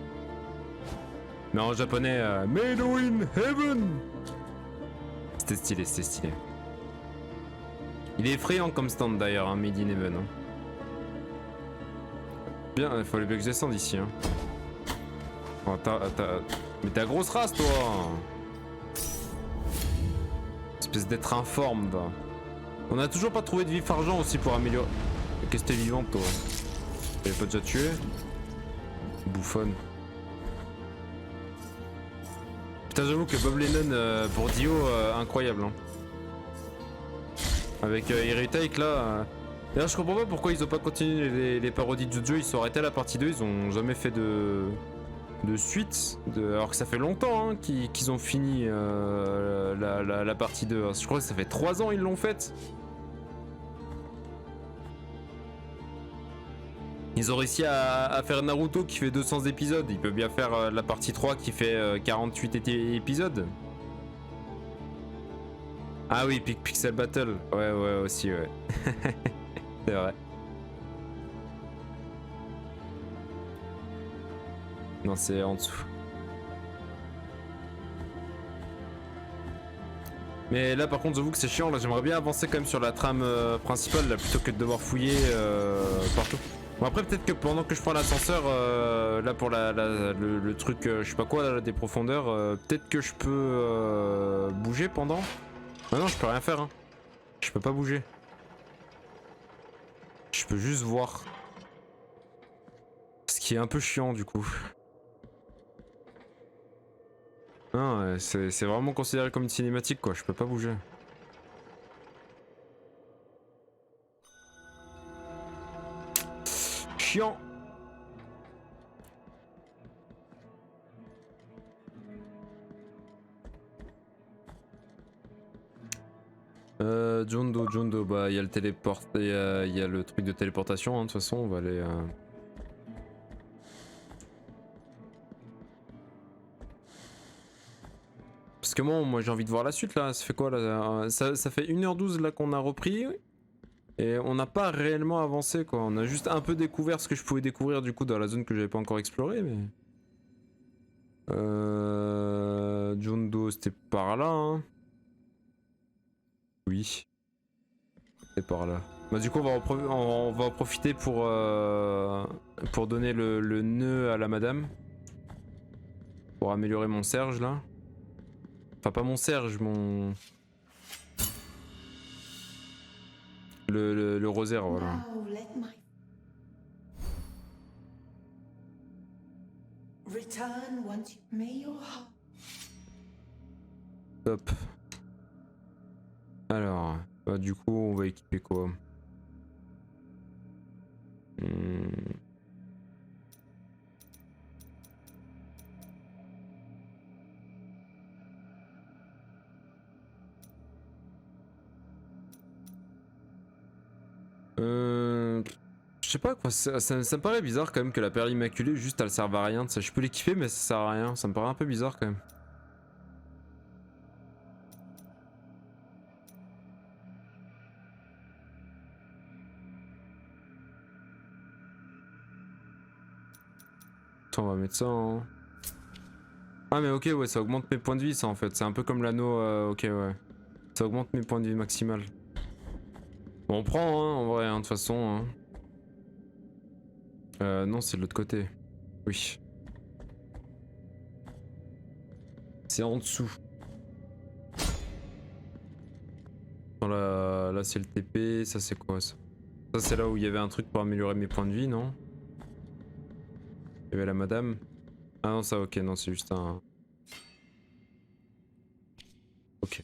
Mais en japonais, Made in Heaven. C'était stylé, c'était stylé. Il est effrayant comme stand d'ailleurs, hein, Made in Heaven. Hein. Bien, il fallait bien que je descende ici. Hein. Oh, mais t'as grosse race toi. Espèce d'être informe. Va. On a toujours pas trouvé de vif argent aussi pour améliorer. Qu'est-ce que t'es vivante toi? T'avais pas déjà tué? Bouffonne. Putain, j'avoue que Bob Lennon pour Dio, incroyable. Hein. Avec Heritage là. D'ailleurs, je comprends pas pourquoi ils ont pas continué les parodies de Jojo. Ils se sont arrêtés à la partie 2. Ils ont jamais fait de suite. Alors que ça fait longtemps hein, qu'ils ont fini la partie 2. Je crois que ça fait 3 ans ils l'ont faite. Ils ont réussi à faire Naruto qui fait 200 épisodes. Ils peuvent bien faire la partie 3 qui fait 48 épisodes. Ah oui, Pixel Battle. Ouais, aussi, ouais. C'est vrai. Non, c'est en dessous. Mais là, par contre, j'avoue que c'est chiant. Là, j'aimerais bien avancer quand même sur la trame principale, là, plutôt que de devoir fouiller partout. Bon, après, peut-être que pendant que je prends l'ascenseur, là, pour le truc, je sais pas quoi, là, des profondeurs, peut-être que je peux bouger pendant. Ah non, je peux rien faire, hein. Je peux pas bouger. Je peux juste voir. Ce qui est un peu chiant, du coup. Non, c'est vraiment considéré comme une cinématique, quoi. Je peux pas bouger. Chiant. Jondo, bah il y a le téléport, il y a le truc de téléportation, hein, de toute façon on va aller... Parce que moi j'ai envie de voir la suite là, ça fait quoi là, ça fait 1h12 là qu'on a repris, et on n'a pas réellement avancé quoi, on a juste un peu découvert ce que je pouvais découvrir du coup dans la zone que j'avais pas encore explorée, mais... Jondo c'était par là, hein. Oui. C'est par là. Bah du coup on va en profiter pour donner le nœud à la madame. Pour améliorer mon Serge là. Enfin pas mon Serge, mon... Le rosaire, voilà. Top. Alors, bah du coup on va équiper quoi? Je sais pas quoi, ça me paraît bizarre quand même que la perle immaculée juste elle serve à rien, je peux l'équiper mais ça sert à rien, ça me paraît un peu bizarre quand même. Attends, on va mettre ça en... Ah mais ok, ouais, ça augmente mes points de vie ça en fait, c'est un peu comme l'anneau, ok ouais. Ça augmente mes points de vie maximal. Bon, on prend hein, en vrai, hein, de toute façon. Hein. Non, c'est de l'autre côté. Oui. C'est en dessous. Là c'est le TP, ça c'est quoi ça? Ça c'est là où il y avait un truc pour améliorer mes points de vie, non? Il y avait la madame. Ah non, ça ok, non, c'est juste un... Ok.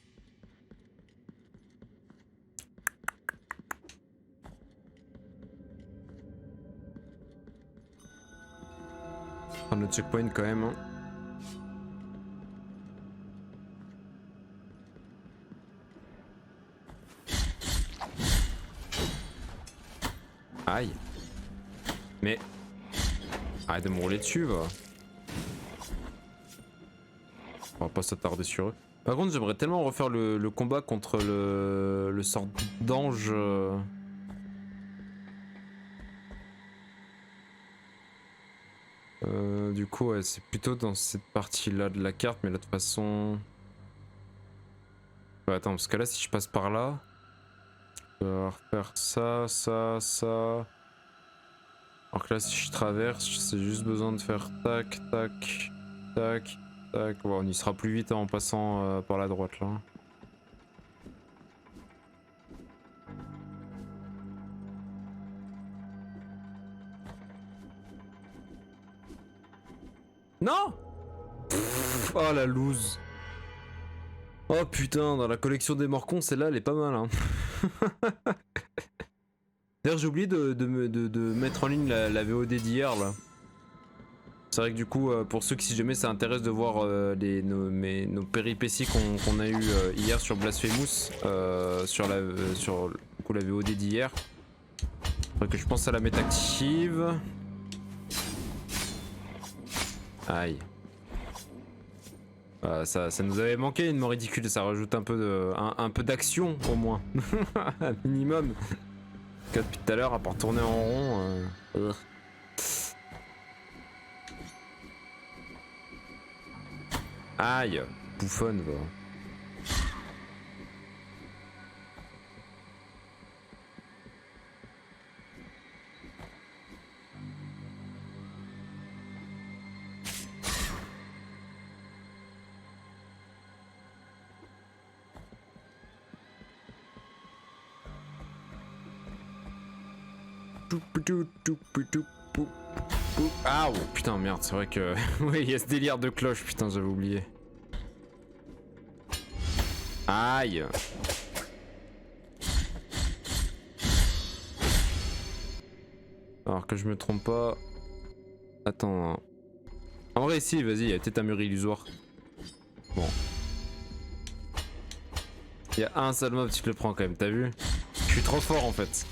Prendre le checkpoint quand même, hein. Aïe. Mais... Arrête de me rouler dessus, va. On va pas s'attarder sur eux. Par contre, j'aimerais tellement refaire le combat contre le sort d'ange. Du coup, ouais, c'est plutôt dans cette partie-là de la carte, mais là, de toute façon... Ouais, attends, parce que là, si je passe par là... Je vais refaire ça, ça, ça... Alors que là, si je traverse, c'est juste besoin de faire tac, tac, tac, tac... Bon, on y sera plus vite en passant par la droite, là. Non! Pff, oh la loose. Oh putain, dans la collection des morcons, celle-là elle est pas mal hein. D'ailleurs j'ai oublié de mettre en ligne la VOD d'hier là. C'est vrai que du coup pour ceux qui si jamais ça intéresse de voir nos péripéties qu'on a eu hier sur Blasphemous, sur du coup, la VOD d'hier. Faudrait que je pense à la mettre active. Aïe. Ça nous avait manqué une mort ridicule, ça rajoute un peu d'action au moins. Un minimum. Depuis tout à l'heure, à part tourner en rond. Aïe, bouffonne va. Ah oh, putain merde, c'est vrai que oui il y a ce délire de cloche, putain j'avais oublié. Aïe. Alors que je me trompe pas. Attends. En vrai si vas-y, il y a peut-être un mur illusoire. Bon. Il y a un seul mob, tu te le prends quand même, t'as vu? Je suis trop fort en fait.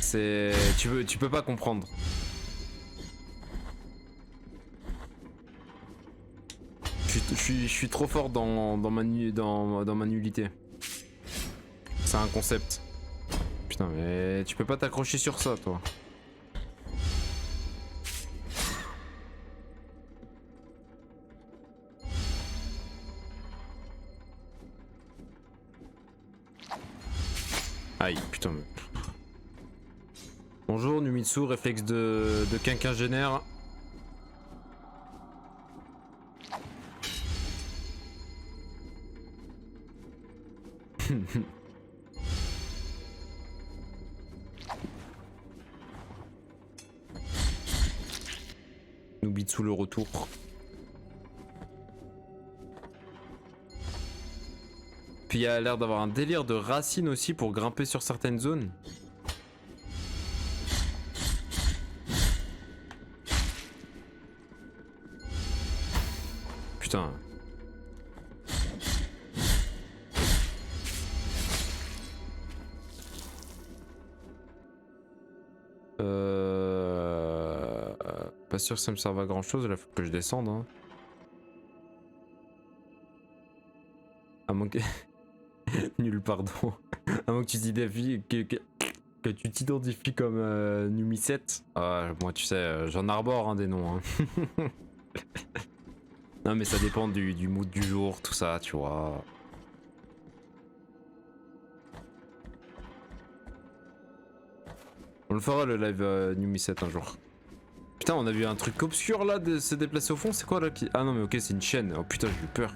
C'est... Tu peux pas comprendre. Je suis trop fort dans ma nullité. C'est un concept. Putain mais tu peux pas t'accrocher sur ça toi. Aïe putain mais... Bonjour Numitsu, réflexe de quinquagénaire. Nubitsu le retour. Puis il y a l'air d'avoir un délire de racines aussi pour grimper sur certaines zones. Putain. Pas sûr que ça me serve à grand chose, là faut que je descende hein. À moins que... Nul pardon. À moins que tu t'identifies que tu t'identifies comme Numi 7. Moi tu sais, j'en arbore hein, des noms hein. Non mais ça dépend du mood du jour, tout ça, tu vois. On le fera le live Numi 7 un jour. Putain, on a vu un truc obscur là de se déplacer au fond, c'est quoi là qui... Ah non mais ok, c'est une chaîne. Oh putain, j'ai eu peur.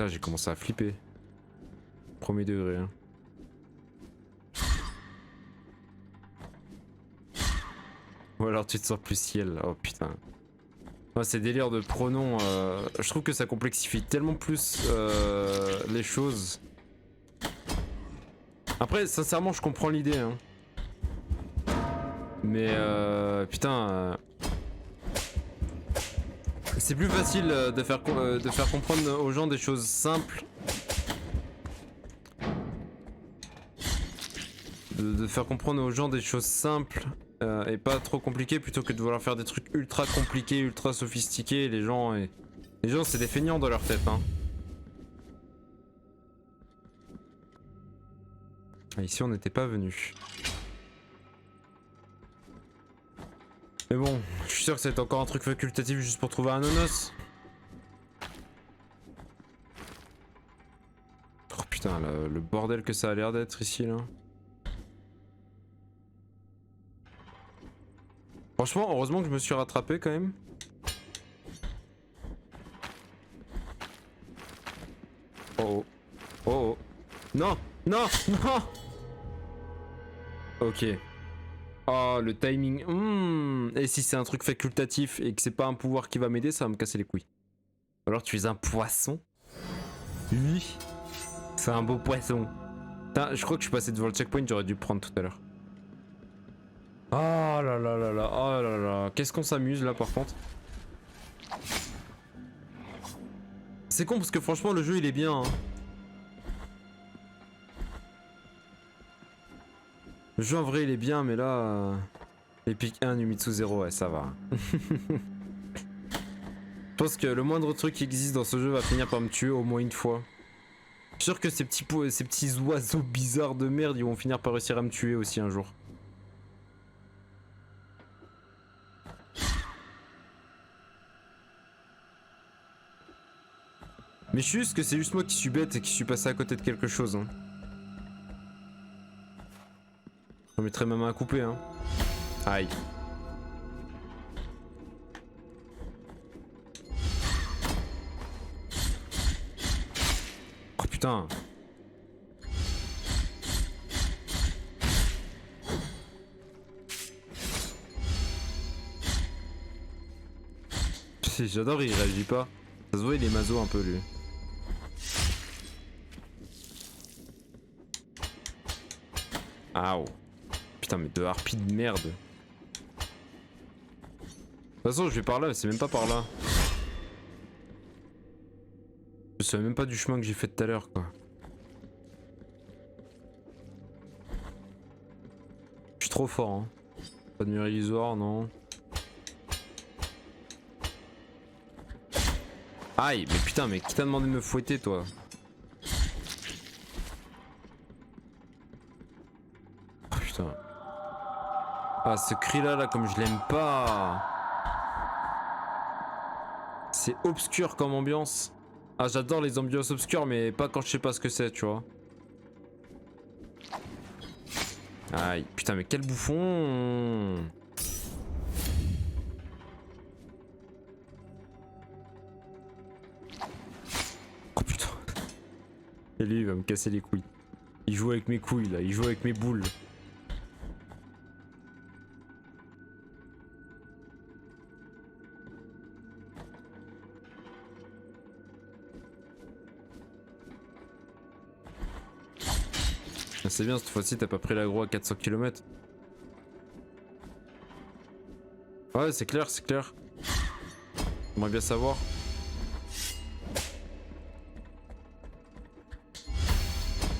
J'ai commencé à flipper. Premier degré hein. Ou alors tu te sens plus ciel, oh putain. Ouais, ces délires de pronoms, je trouve que ça complexifie tellement plus les choses. Après, sincèrement, je comprends l'idée, hein. Mais putain, c'est plus facile de faire comprendre aux gens des choses simples. De faire comprendre aux gens des choses simples et pas trop compliquées plutôt que de vouloir faire des trucs ultra compliqués, ultra sophistiqués. Les gens c'est des feignants dans leur tête, hein. Ici on n'était pas venu. Mais bon, je suis sûr que c'est encore un truc facultatif juste pour trouver un nonos. Oh putain, le bordel que ça a l'air d'être ici là. Franchement, heureusement que je me suis rattrapé quand même. Oh oh. Oh oh. Non. Non. Non. Ok. Oh, le timing. Et si c'est un truc facultatif et que c'est pas un pouvoir qui va m'aider, ça va me casser les couilles. Alors tu es un poisson? Oui. C'est un beau poisson. Putain, je crois que je suis passé devant le checkpoint, j'aurais dû le prendre tout à l'heure. Oh là là là là, oh là là. Qu'est-ce qu'on s'amuse là par contre? c'est con parce que franchement le jeu il est bien. Hein. Le jeu en vrai il est bien mais là... Epic 1, Numitsu 0, ouais ça va. Je pense que le moindre truc qui existe dans ce jeu va finir par me tuer au moins une fois. Je suis sûr que ces petits oiseaux bizarres de merde ils vont finir par réussir à me tuer aussi un jour. Mais je suis juste que c'est juste moi qui suis bête et qui suis passé à côté de quelque chose. Hein. Je mettrai ma main à couper. Hein. Aïe. Oh putain. J'adore, il réagit pas. Ça se voit, il est maso un peu lui. Aouh. Putain, mais de harpies de merde. De toute façon, je vais par là, mais c'est même pas par là. Je savais même pas du chemin que j'ai fait tout à l'heure, quoi. Je suis trop fort, hein. Pas de mur illusoire, non. Aïe, mais putain, mais qui t'a demandé de me fouetter, toi? Oh putain. Ah, ce cri-là, là, comme je l'aime pas. C'est obscur comme ambiance. Ah, j'adore les ambiances obscures, mais pas quand je sais pas ce que c'est, tu vois. Aïe, putain, mais quel bouffon! Oh putain. Et lui, il va me casser les couilles. Il joue avec mes couilles, là. Il joue avec mes boules. C'est bien, cette fois-ci, t'as pas pris l'aggro à 400 km. Ouais, c'est clair, c'est clair. J'aimerais bien savoir.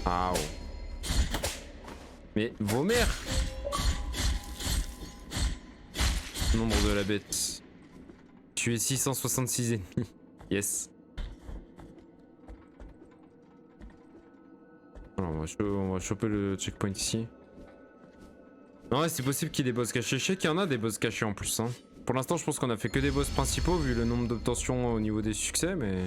Ah. Mais vos mères. Nombre de la bête. Tu es 666 ennemis. Yes. Alors, on va choper le checkpoint ici. Non, ouais, c'est possible qu'il y ait des boss cachés. Je sais qu'il y en a des boss cachés en plus. Hein. Pour l'instant, je pense qu'on a fait que des boss principaux vu le nombre d'obtentions au niveau des succès, mais.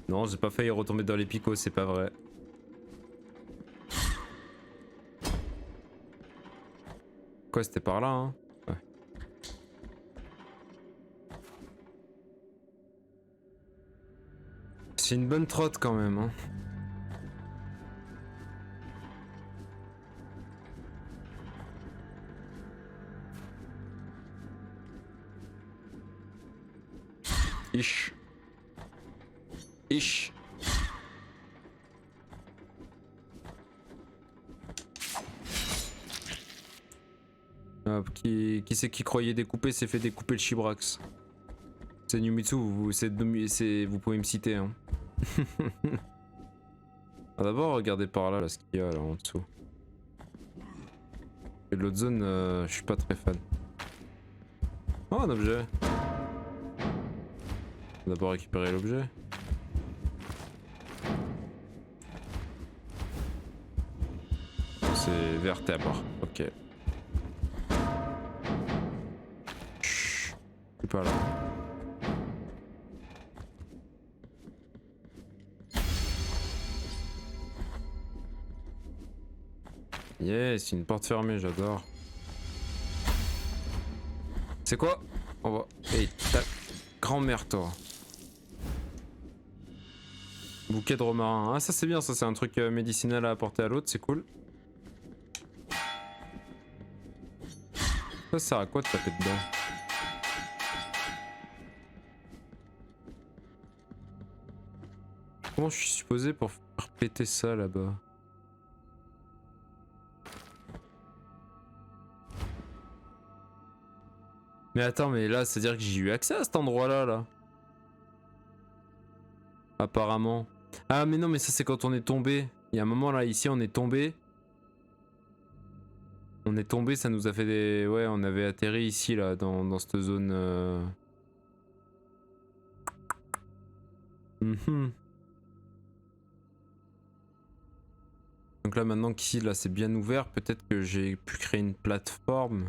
Non, j'ai pas failli retomber dans les picots, c'est pas vrai. Quoi, c'était par là, hein? Ouais. C'est une bonne trotte quand même, hein. Ish. Ish. Hop, qui c'est qui croyait découper s'est fait découper le Chibrax. C'est Numitsu, vous pouvez me citer. Hein. Ah, d'abord, regardez par là, ce qu'il y a là en dessous. Et de l'autre zone, je suis pas très fan. Oh, un objet. D'abord récupérer l'objet. C'est vertèbre, ok. Chut, je suis pas là. Yes, une porte fermée, j'adore. C'est quoi? On va... Hey, ta grand-mère, toi. Bouquet de romarin. Ah, ça c'est bien, ça c'est un truc médicinal à apporter à l'autre, c'est cool. Ça sert à quoi de taper dedans? Comment je suis supposé pour faire péter ça là-bas? Mais attends, mais là, c'est-à-dire que j'ai eu accès à cet endroit-là, là. Apparemment. Ah, mais non, mais ça, c'est quand on est tombé. Il y a un moment, là, ici, on est tombé. On est tombé, ça nous a fait des... Ouais, on avait atterri ici, là, dans cette zone... Donc là, maintenant qu'ici, là, c'est bien ouvert, peut-être que j'ai pu créer une plateforme.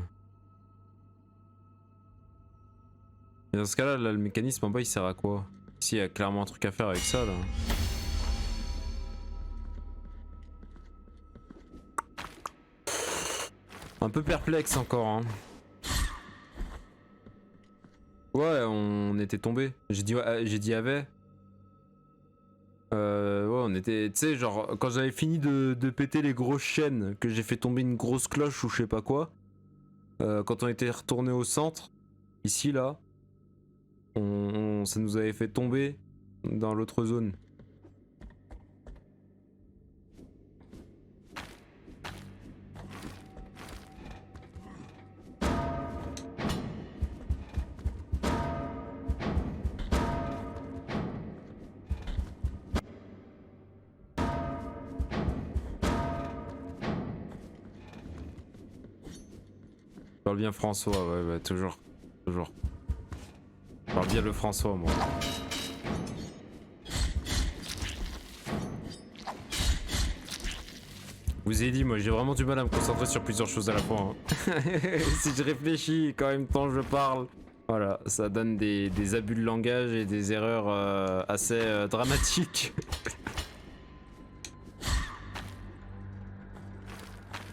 Et dans ce cas-là, là, le mécanisme en bas, il sert à quoi? Ici, il y a clairement un truc à faire avec ça, là. Un peu perplexe encore, hein. Ouais, on était tombé. J'ai dit avait. Ouais, on était, tu sais, genre quand j'avais fini de péter les grosses chaînes, que j'ai fait tomber une grosse cloche ou je sais pas quoi. Quand on était retourné au centre, ici là, ça nous avait fait tomber dans l'autre zone. Je parle bien François, ouais, toujours. Toujours. Je parle bien le François, moi. Vous avez dit, moi j'ai vraiment du mal à me concentrer sur plusieurs choses à la fois. Hein. Si je réfléchis quand en même temps je parle, voilà, ça donne des abus de langage et des erreurs assez dramatiques.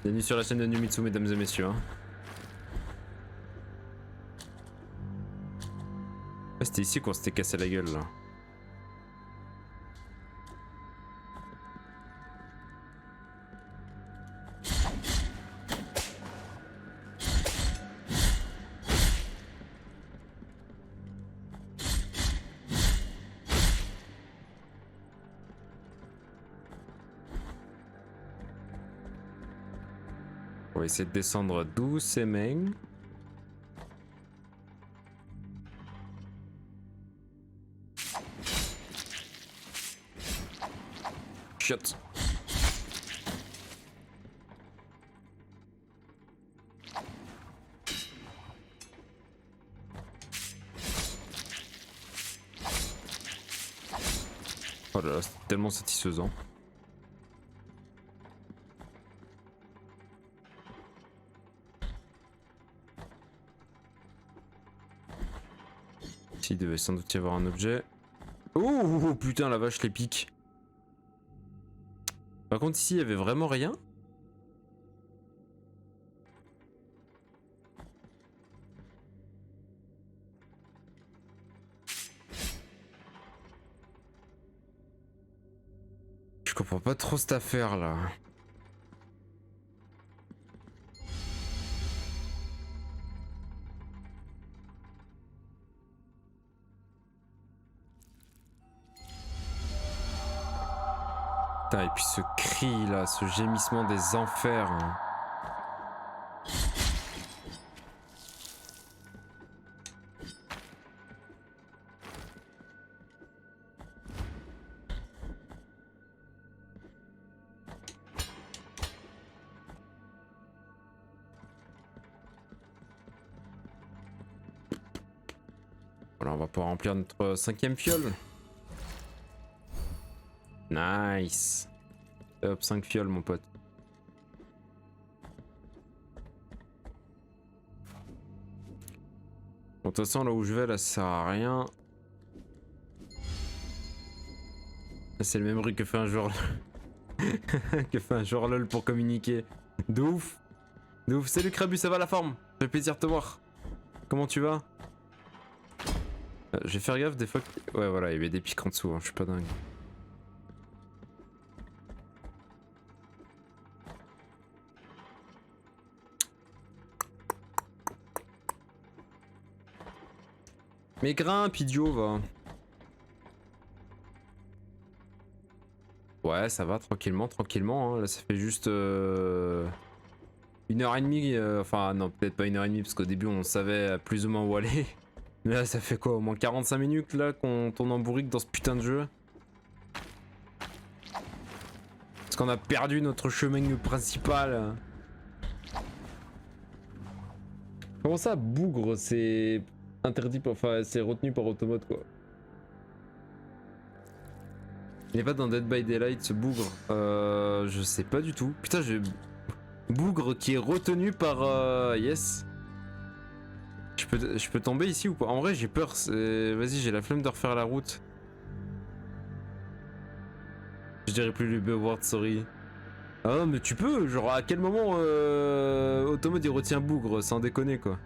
Bienvenue sur la chaîne de Numitsu, mesdames et messieurs. Hein. Ah, c'était ici qu'on s'était cassé la gueule là. On va essayer de descendre doucement. Shit. Oh là là, c'est tellement satisfaisant. Ici, il devait sans doute y avoir un objet. Oh putain, la vache, les pics. Par contre, ici, il y avait vraiment rien. Je comprends pas trop cette affaire là. Putain, et puis ce cri là, ce gémissement des enfers. Hein. Voilà, on va pouvoir remplir notre 5ème fiole. Nice. Hop, 5 fioles mon pote. Bon, de toute façon là où je vais là ça sert à rien. C'est le même bruit que fait un joueur que fait un joueur LOL pour communiquer. De ouf. De ouf. Salut Krabus, ça va la forme? Ça fait plaisir de te voir. Comment tu vas? Je vais faire gaffe des fois que... Ouais voilà, il y avait des pics en dessous, hein, je suis pas dingue. Mais grimpe, idiot, va. Ouais, ça va, tranquillement, tranquillement. Hein. Là, ça fait juste 1h30. Enfin, non, peut-être pas 1h30, parce qu'au début, on savait plus ou moins où aller. Mais là, ça fait quoi, au moins 45 minutes là qu'on tourne en bourrique dans ce putain de jeu. Parce qu'on a perdu notre chemin principal. Comment ça, bougre, c'est interdit, enfin, c'est retenu par Automate quoi. Il n'est pas dans Dead by Daylight ce bougre. Je sais pas du tout. Putain, j'ai bougre qui est retenu par yes. Je peux tomber ici ou pas? En vrai, j'ai peur. Vas-y, j'ai la flemme de refaire la route. Je dirais plus le B-word, sorry. Ah non, mais tu peux. Genre, à quel moment Automate il retient bougre, sans déconner quoi.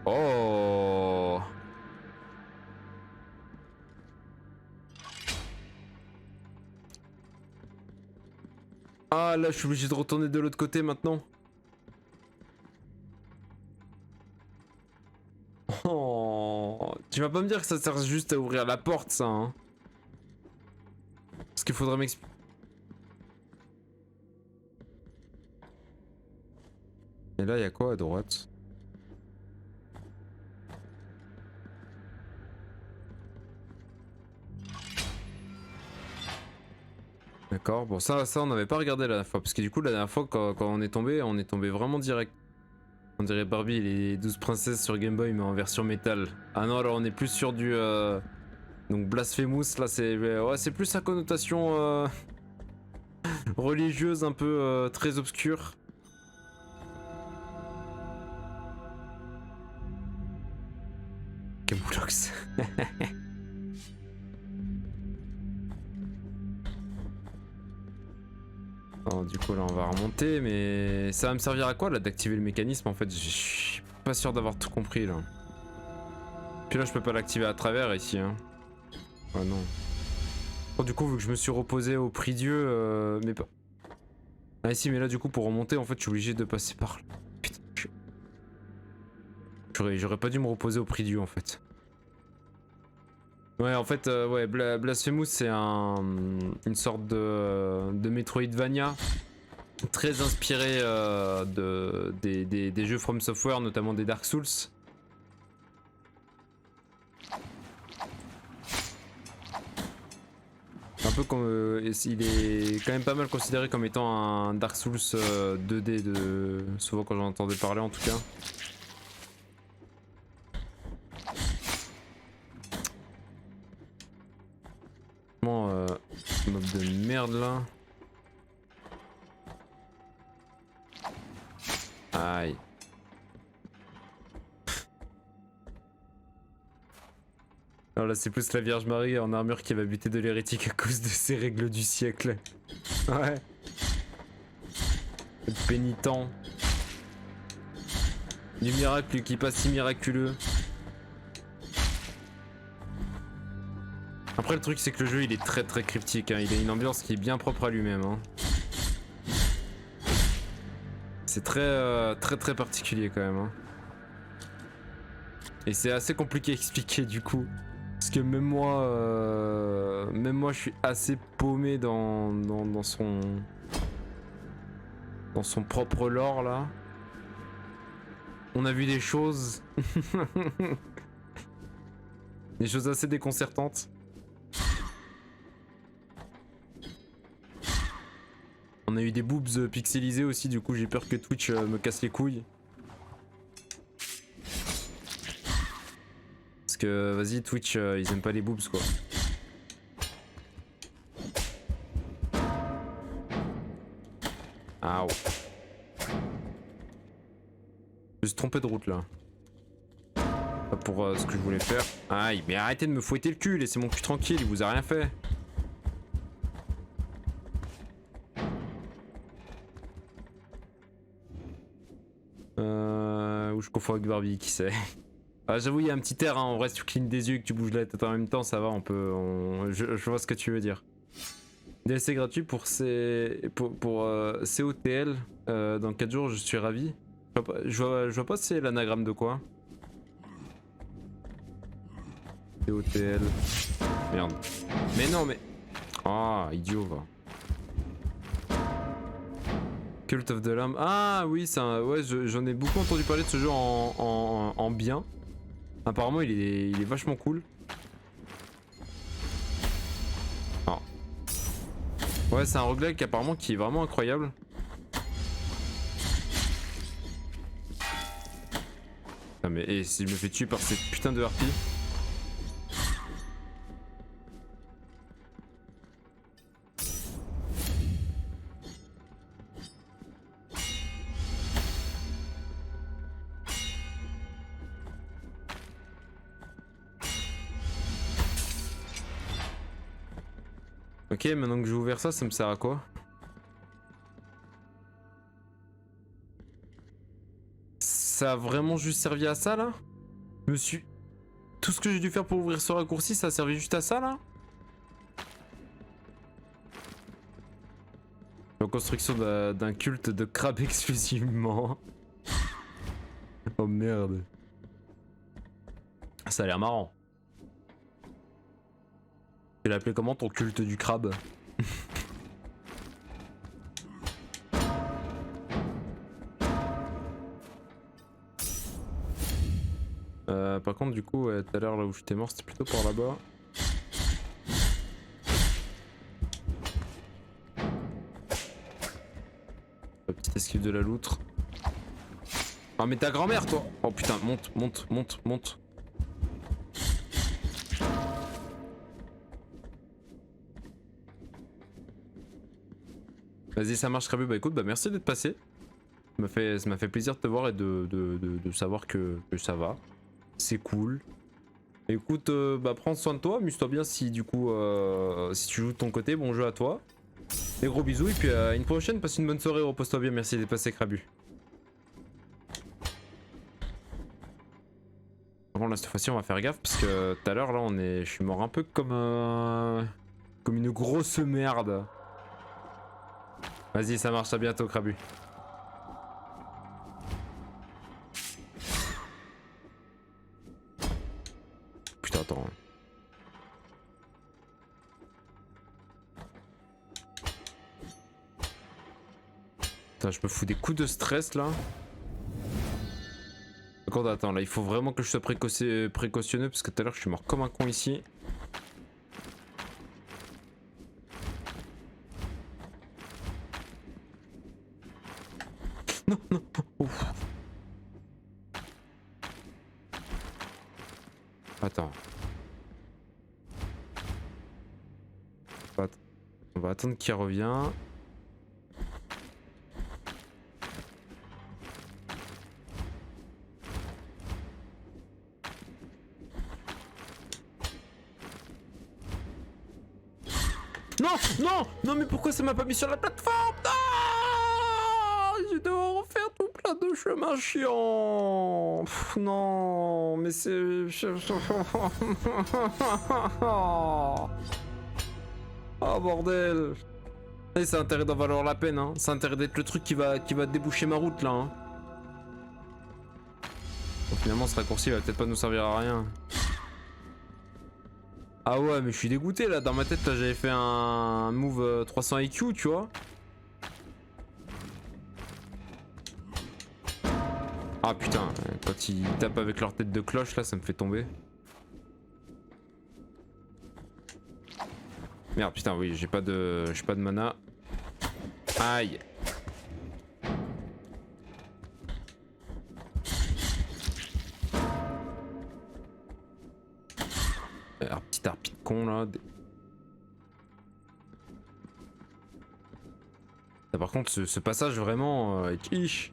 Oh. Ah là, je suis obligé de retourner de l'autre côté maintenant. Oh. Tu vas pas me dire que ça sert juste à ouvrir la porte, ça, hein? Parce qu'il faudrait m'expliquer. Et là, il y a quoi à droite? D'accord, bon ça on n'avait pas regardé la dernière fois, parce que du coup la dernière fois quand on est tombé vraiment direct. On dirait Barbie les 12 princesses sur Game Boy mais en version métal. Ah non, alors on est plus sur du donc Blasphemous, là c'est ouais, c'est plus sa connotation religieuse un peu très obscure. Camoulox. Oh, du coup là on va remonter, mais ça va me servir à quoi là d'activer le mécanisme en fait? Je suis pas sûr d'avoir tout compris là. Puis là je peux pas l'activer à travers ici hein. Oh non. Oh, du coup vu que je me suis reposé au prix Dieu, mais pas... Ah si, mais là du coup pour remonter en fait je suis obligé de passer par là. Putain. J'aurais pas dû me reposer au prix Dieu en fait. Ouais, en fait, ouais, Blasphemous c'est une sorte de Metroidvania très inspiré des jeux From Software, notamment des Dark Souls. Un peu comme il est quand même pas mal considéré comme étant un Dark Souls 2D souvent quand j'en entendais parler en tout cas. Mob de merde là. Aïe. Alors là c'est plus la Vierge Marie en armure qui va buter de l'hérétique à cause de ses règles du siècle. Ouais. Le pénitent. Du miracle qui passe si miraculeux. Après le truc c'est que le jeu il est très très cryptique, hein. Il a une ambiance qui est bien propre à lui-même. Hein. C'est très particulier quand même. Hein. Et c'est assez compliqué à expliquer du coup. Parce que même moi je suis assez paumé dans son propre lore là. On a vu des choses. Des choses assez déconcertantes. On a eu des boobs pixelisés aussi, du coup j'ai peur que Twitch me casse les couilles. Parce que vas-y Twitch ils aiment pas les boobs quoi. Ah ouais. Je me suis trompé de route là. Pas pour ce que je voulais faire. Aïe, mais arrêtez de me fouetter le cul, laissez mon cul tranquille, il vous a rien fait. Ou je confonds avec Barbie, qui sait. Ah, j'avoue, il y a un petit air, hein. En vrai, si tu clignes des yeux et que tu bouges la tête en même temps, ça va, je vois ce que tu veux dire. DLC gratuit pour COTL dans 4 jours, je suis ravi. Je vois pas c'est l'anagramme de quoi. TOTL. Merde. Mais non, mais. Ah, idiot, va. Cult of the Lamb. Ah oui, ouais, j'en ai beaucoup entendu parler de ce jeu en bien. Apparemment, il est vachement cool. Ah. Ouais, c'est un roguelike apparemment qui est vraiment incroyable. Ah mais et si je me fais tuer par cette putain de harpie. Ok, maintenant que j'ai ouvert ça, ça me sert à quoi? Ça a vraiment juste servi à ça là? Je me suis... Tout ce que j'ai dû faire pour ouvrir ce raccourci, ça a servi juste à ça là? La construction d'un culte de crabe exclusivement. Oh merde. Ça a l'air marrant. Tu l'as appelé comment ton culte du crabe? Par contre du coup tout à l'heure là où j'étais mort c'était plutôt par là-bas. La petite esquive de la loutre. Ah mais ta grand-mère toi. Oh putain monte, monte, monte, monte. Vas-y ça marche Krabu, bah écoute bah merci d'être passé. Ça m'a fait plaisir de te voir et de savoir que ça va. C'est cool. Écoute, bah prends soin de toi, amuse-toi bien si du coup si tu joues de ton côté, bon jeu à toi. Des gros bisous et puis à une prochaine, passe une bonne soirée, repose-toi bien, merci d'être passé Krabu. Bon là cette fois-ci on va faire gaffe parce que tout à l'heure là je suis mort un peu comme une grosse merde. Vas-y ça marche, à bientôt Krabu. Putain attends. Putain je me fous des coups de stress là. D'accord attends là il faut vraiment que je sois précautionneux parce que tout à l'heure je suis mort comme un con ici. Non, non, ouf. Attends. On va attendre qu'il revient. Non, non, non mais pourquoi ça m'a pas mis sur la plateforme? Non, je dois refaire tout plein de chemins chiants. Pff, non, mais c'est... Oh bordel. Et ça a intérêt d'en valoir la peine, hein. Ça a intérêt d'être le truc qui va déboucher ma route là. Hein. Bon, finalement ce raccourci va peut-être pas nous servir à rien. Ah ouais mais je suis dégoûté là, dans ma tête là j'avais fait un move 300 IQ tu vois. Ah putain, quand ils tapent avec leur tête de cloche là ça me fait tomber. Merde putain oui j'ai pas de mana. Aïe. Petit harpie de con là. Ah, par contre ce passage vraiment quiche.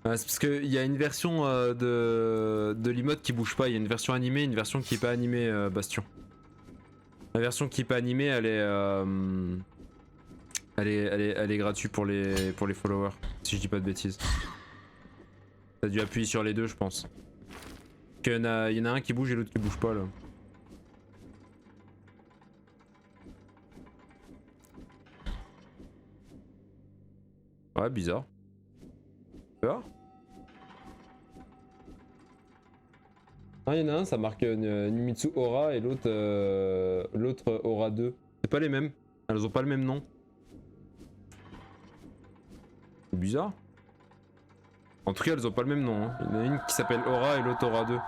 C'est parce qu'il y a une version de l'emote qui bouge pas, il y a une version animée, une version qui est pas animée Bastion. La version qui est pas animée elle est gratuite pour les followers, si je dis pas de bêtises. T'as dû appuyer sur les deux je pense. Il y en a un qui bouge et l'autre qui bouge pas là. Ouais bizarre. Bizarre. Ah, il y en a un, ça marque Nimitsu Aura et l'autre Aura 2. C'est pas les mêmes. Elles ont pas le même nom. C'est bizarre. En tout cas, elles ont pas le même nom. Hein. Il y en a une qui s'appelle Aura et l'autre Aura 2.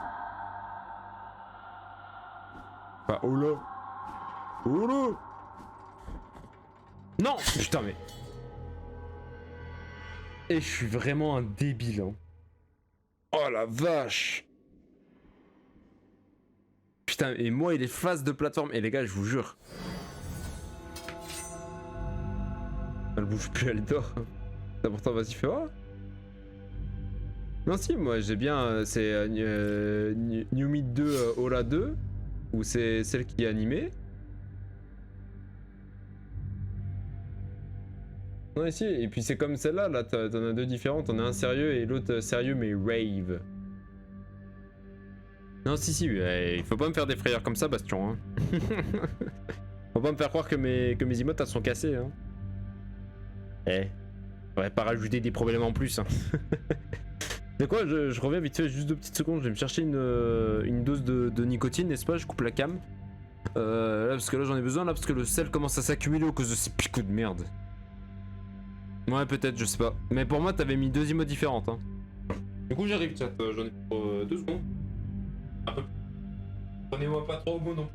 Enfin, Ola. Ola. Non. Putain, mais... Et je suis vraiment un débile. Hein. Oh la vache. Putain, et moi, il est face de plateforme. Et les gars, je vous jure. Elle bouge plus, elle dort. C'est pourtant, vas-y, fais voir. Non, si, moi, j'ai bien. C'est New Meat 2 Ola 2. Ou c'est celle qui est animée. Non, ici, et puis c'est comme celle-là, là, t'en as deux différentes. T'en as un sérieux et l'autre sérieux, mais rave. Non, si, il faut pas me faire des frayeurs comme ça, Bastion. Hein. Faut pas me faire croire que mes emotes elles sont cassées. Hein. Eh, faudrait pas rajouter des problèmes en plus. Hein. C'est quoi, je reviens vite fait, juste 2 petites secondes. Je vais me chercher une dose de nicotine, n'est-ce pas? Je coupe la cam. Là, parce que là j'en ai besoin, là, parce que le sel commence à s'accumuler à cause de ces picots de merde. Ouais, peut-être, je sais pas. Mais pour moi, t'avais mis 2 emotes différentes. Hein. Du coup, j'arrive, chat. J'en ai pour 2 secondes. Un peu. Prenez-moi pas trop au mot, non.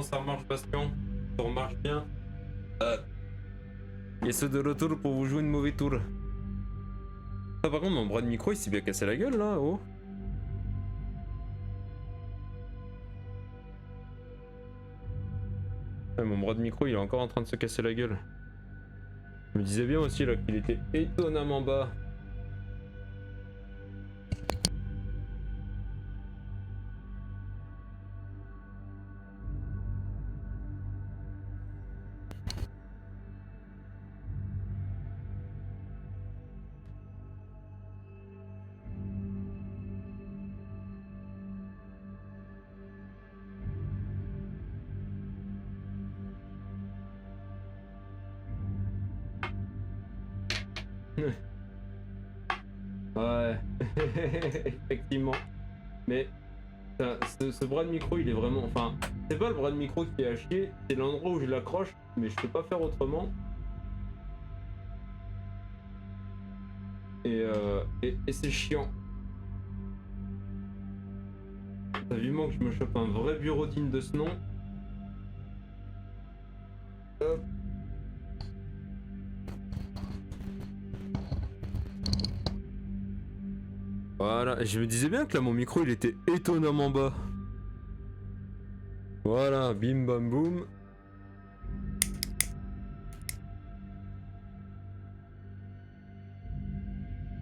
Ça marche, Bastion. Ça marche bien. Et ceux de retour pour vous jouer une mauvaise tour. Ah, par contre, mon bras de micro il s'est bien cassé la gueule là, oh. Ouais, mon bras de micro il est encore en train de se casser la gueule. Je me disais bien aussi là qu'il était étonnamment bas. Ouais, effectivement. Mais ce bras de micro, il est vraiment... Enfin, c'est pas le bras de micro qui est à chier, c'est l'endroit où je l'accroche, mais je peux pas faire autrement. Et c'est chiant. T'as vivement que je me chope un vrai bureau digne de ce nom. Hop. Voilà, et je me disais bien que là mon micro il était étonnamment bas. Voilà, bim bam boum.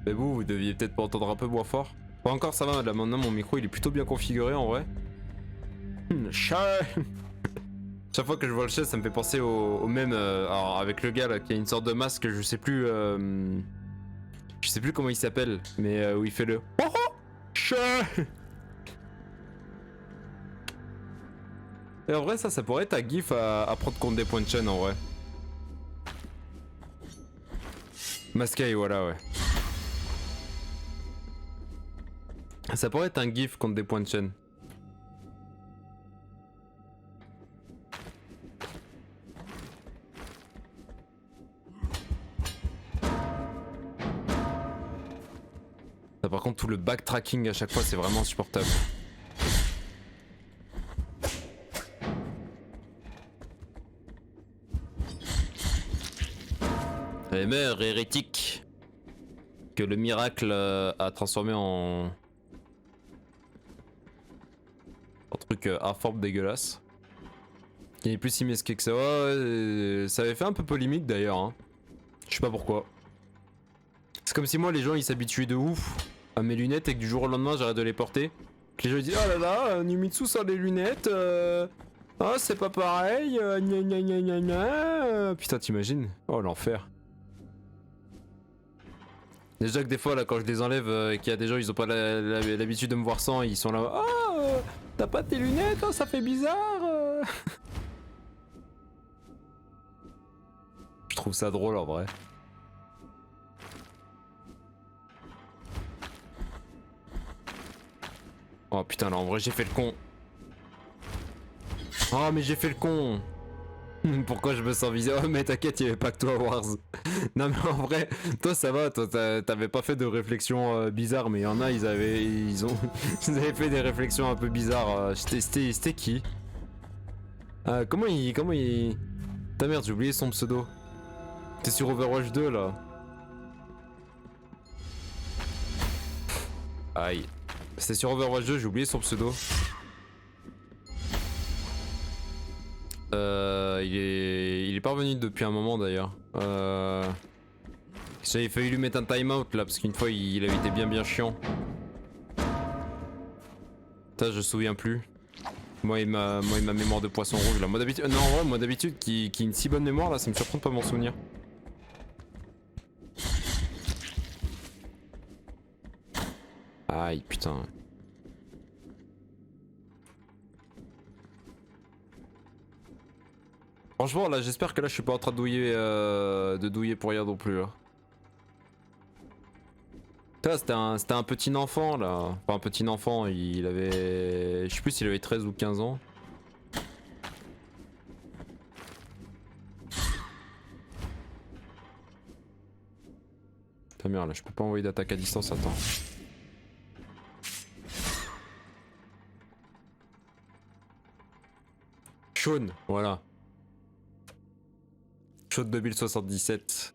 Mais vous deviez peut-être pas entendre un peu moins fort. Pas encore, ça va, là maintenant mon micro il est plutôt bien configuré en vrai. Chat. Chaque fois que je vois le chat ça me fait penser au même, alors avec le gars là qui a une sorte de masque, je sais plus comment il s'appelle, mais où il fait le oh oh chat. Et en vrai ça pourrait être un gif à prendre compte des points de chaîne en vrai. Masqué, voilà ouais. Ça pourrait être un gif contre des points de chaîne. Ça, par contre tout le backtracking à chaque fois c'est vraiment insupportable. Et meurt hérétique que le miracle a transformé en Truc informe dégueulasse. Qui n'est plus si mesqué que ça. Ouais, ça avait fait un peu polémique d'ailleurs. Hein. Je sais pas pourquoi. C'est comme si moi les gens ils s'habituaient de ouf à mes lunettes et que du jour au lendemain j'arrête de les porter. Que les gens ils disent oh là là, Numitsu sans les lunettes. Oh c'est pas pareil. Gna gna gna gna gna. Putain t'imagines? Oh l'enfer. Déjà que des fois là quand je les enlève et qu'il y a des gens ils ont pas l'habitude de me voir sans, ils sont là. Oh t'as pas tes lunettes, oh, ça fait bizarre. Je trouve ça drôle en vrai. Oh putain là en vrai j'ai fait le con. Oh mais j'ai fait le con. Pourquoi je me sens visé? Oh mais t'inquiète, y'avait pas que toi Wars. Non mais en vrai, toi ça va, toi t'avais pas fait de réflexion bizarre, mais il y en a ils avaient fait des réflexions un peu bizarres. C'était qui? Comment il... Ta merde j'ai oublié son pseudo. T'es sur Overwatch 2 là. Aïe. C'était sur Overwatch 2, j'ai oublié son pseudo. Il est pas revenu depuis un moment d'ailleurs. J'avais failli lui mettre un timeout là parce qu'une fois il avait été bien chiant. Ça je me souviens plus. Moi et ma mémoire de poisson rouge là. Moi d'habitude, non en vrai moi d'habitude qui a une si bonne mémoire là, ça me surprend de pas m'en souvenir. Aïe putain. Franchement là j'espère que là je suis pas en train de douiller pour rien non plus là. C'était un petit enfant là. Enfin un petit enfant, il avait... Je sais plus s'il avait 13 ou 15 ans. Ta mère là, je peux pas envoyer d'attaque à distance, attends. Shaun, voilà. Shaun 2077.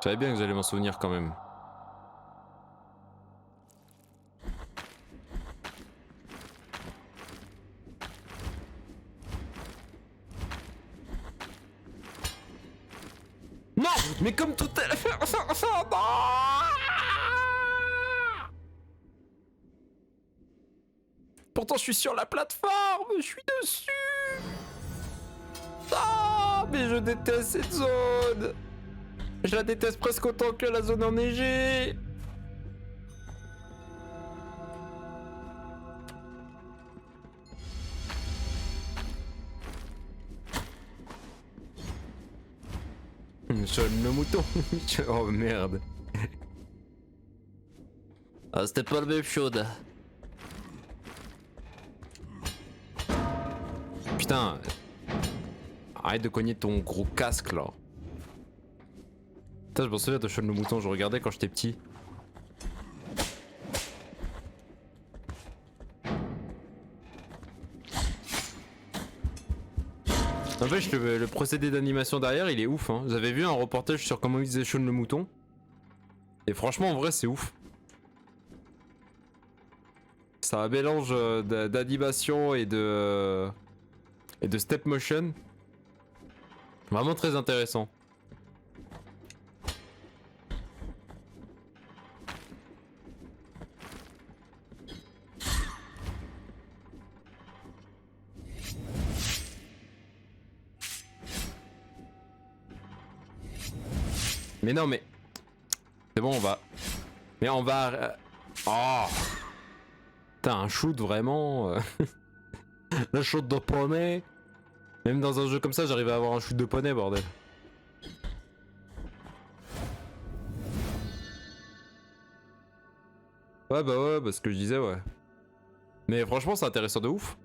Je savais bien que j'allais m'en souvenir quand même. Non, mais comme tout est... Pourtant je suis sur la plateforme, je suis dessus. Ah, mais je déteste cette zone. Je la déteste presque autant que la zone enneigée. Shaun le mouton. Oh merde. Ah c'était pas le même Shaun. Putain. Arrête de cogner ton gros casque là. Putain je m'en souviens de Shaun le mouton, je regardais quand j'étais petit. En fait, le procédé d'animation derrière, il est ouf. Hein. J'avais vu un reportage sur comment ils faisaient Shaun le mouton. Et franchement, en vrai, c'est ouf. C'est un mélange d'animation et de step motion. Vraiment très intéressant. Mais non mais... C'est bon on va... Mais on va... Oh. T'as un shoot vraiment... Le shoot de poney. Même dans un jeu comme ça j'arrive à avoir un shoot de poney bordel. Ouais bah ce que je disais ouais. Mais franchement c'est intéressant de ouf.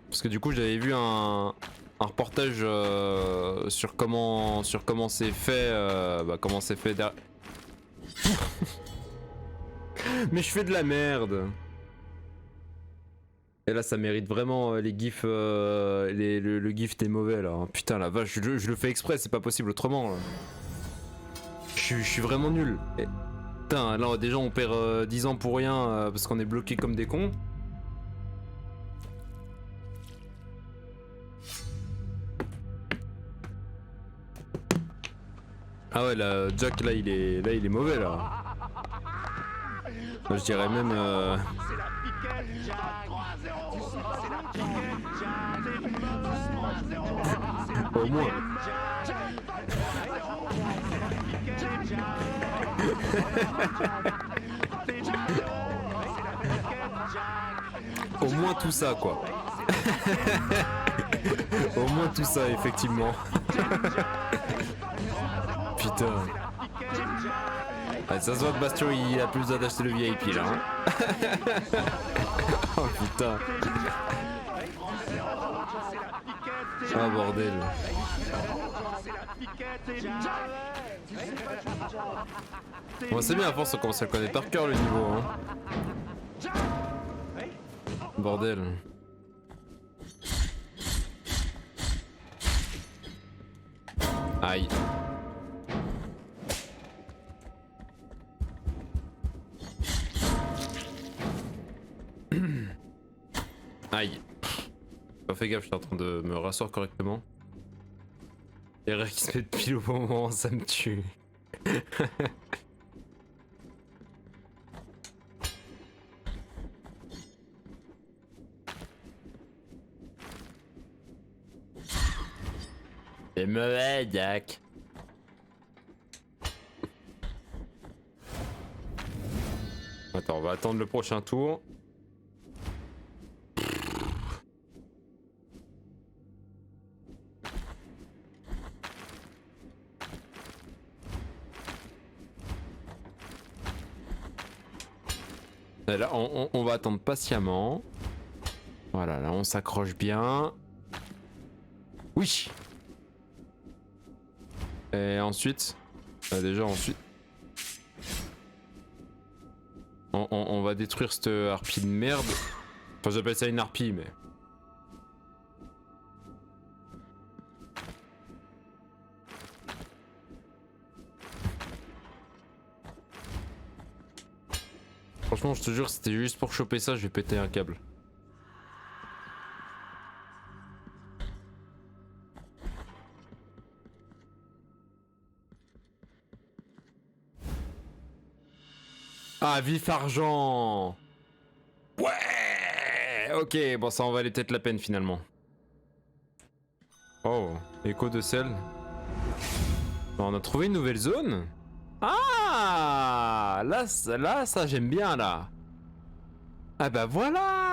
Parce que du coup j'avais vu un reportage sur comment c'est fait, comment c'est fait derrière. Mais je fais de la merde. Et là, ça mérite vraiment les gifs, le gif des mauvais là. Putain, la vache, je le fais exprès, c'est pas possible autrement. Là. Je suis vraiment nul. Et, putain, là déjà on perd 10 ans pour rien parce qu'on est bloqué comme des cons. Ah ouais, là, Jack, là il est mauvais là. Moi, je dirais même. Au moins. Au moins tout ça quoi. Au moins tout ça effectivement. Putain. Ouais, ça se voit que Bastion il a plus besoin d'acheter le VIP là. Hein. Oh putain. Ah bordel. Bon c'est bien à force on commence à le connaître par cœur le niveau hein. Bordel. Aïe. Aïe. Pas fait gaffe, je suis en train de me rasseoir correctement. Les rires qui se mettent pile au bon moment, ça me tue. C'est mauvais, Jack. Attends, on va attendre le prochain tour. Là, on va attendre patiemment. Voilà, là, on s'accroche bien. Oui. Et ensuite, déjà ensuite, on va détruire cette harpie de merde. Enfin, j'appelle ça une harpie, mais. Franchement, je te jure, c'était juste pour choper ça, je vais péter un câble. Ah, vif argent. Ouais. Ok, bon ça en valait peut-être la peine finalement. Oh, écho de sel. On a trouvé une nouvelle zone. Ah, là ça j'aime bien là. Ah bah voilà.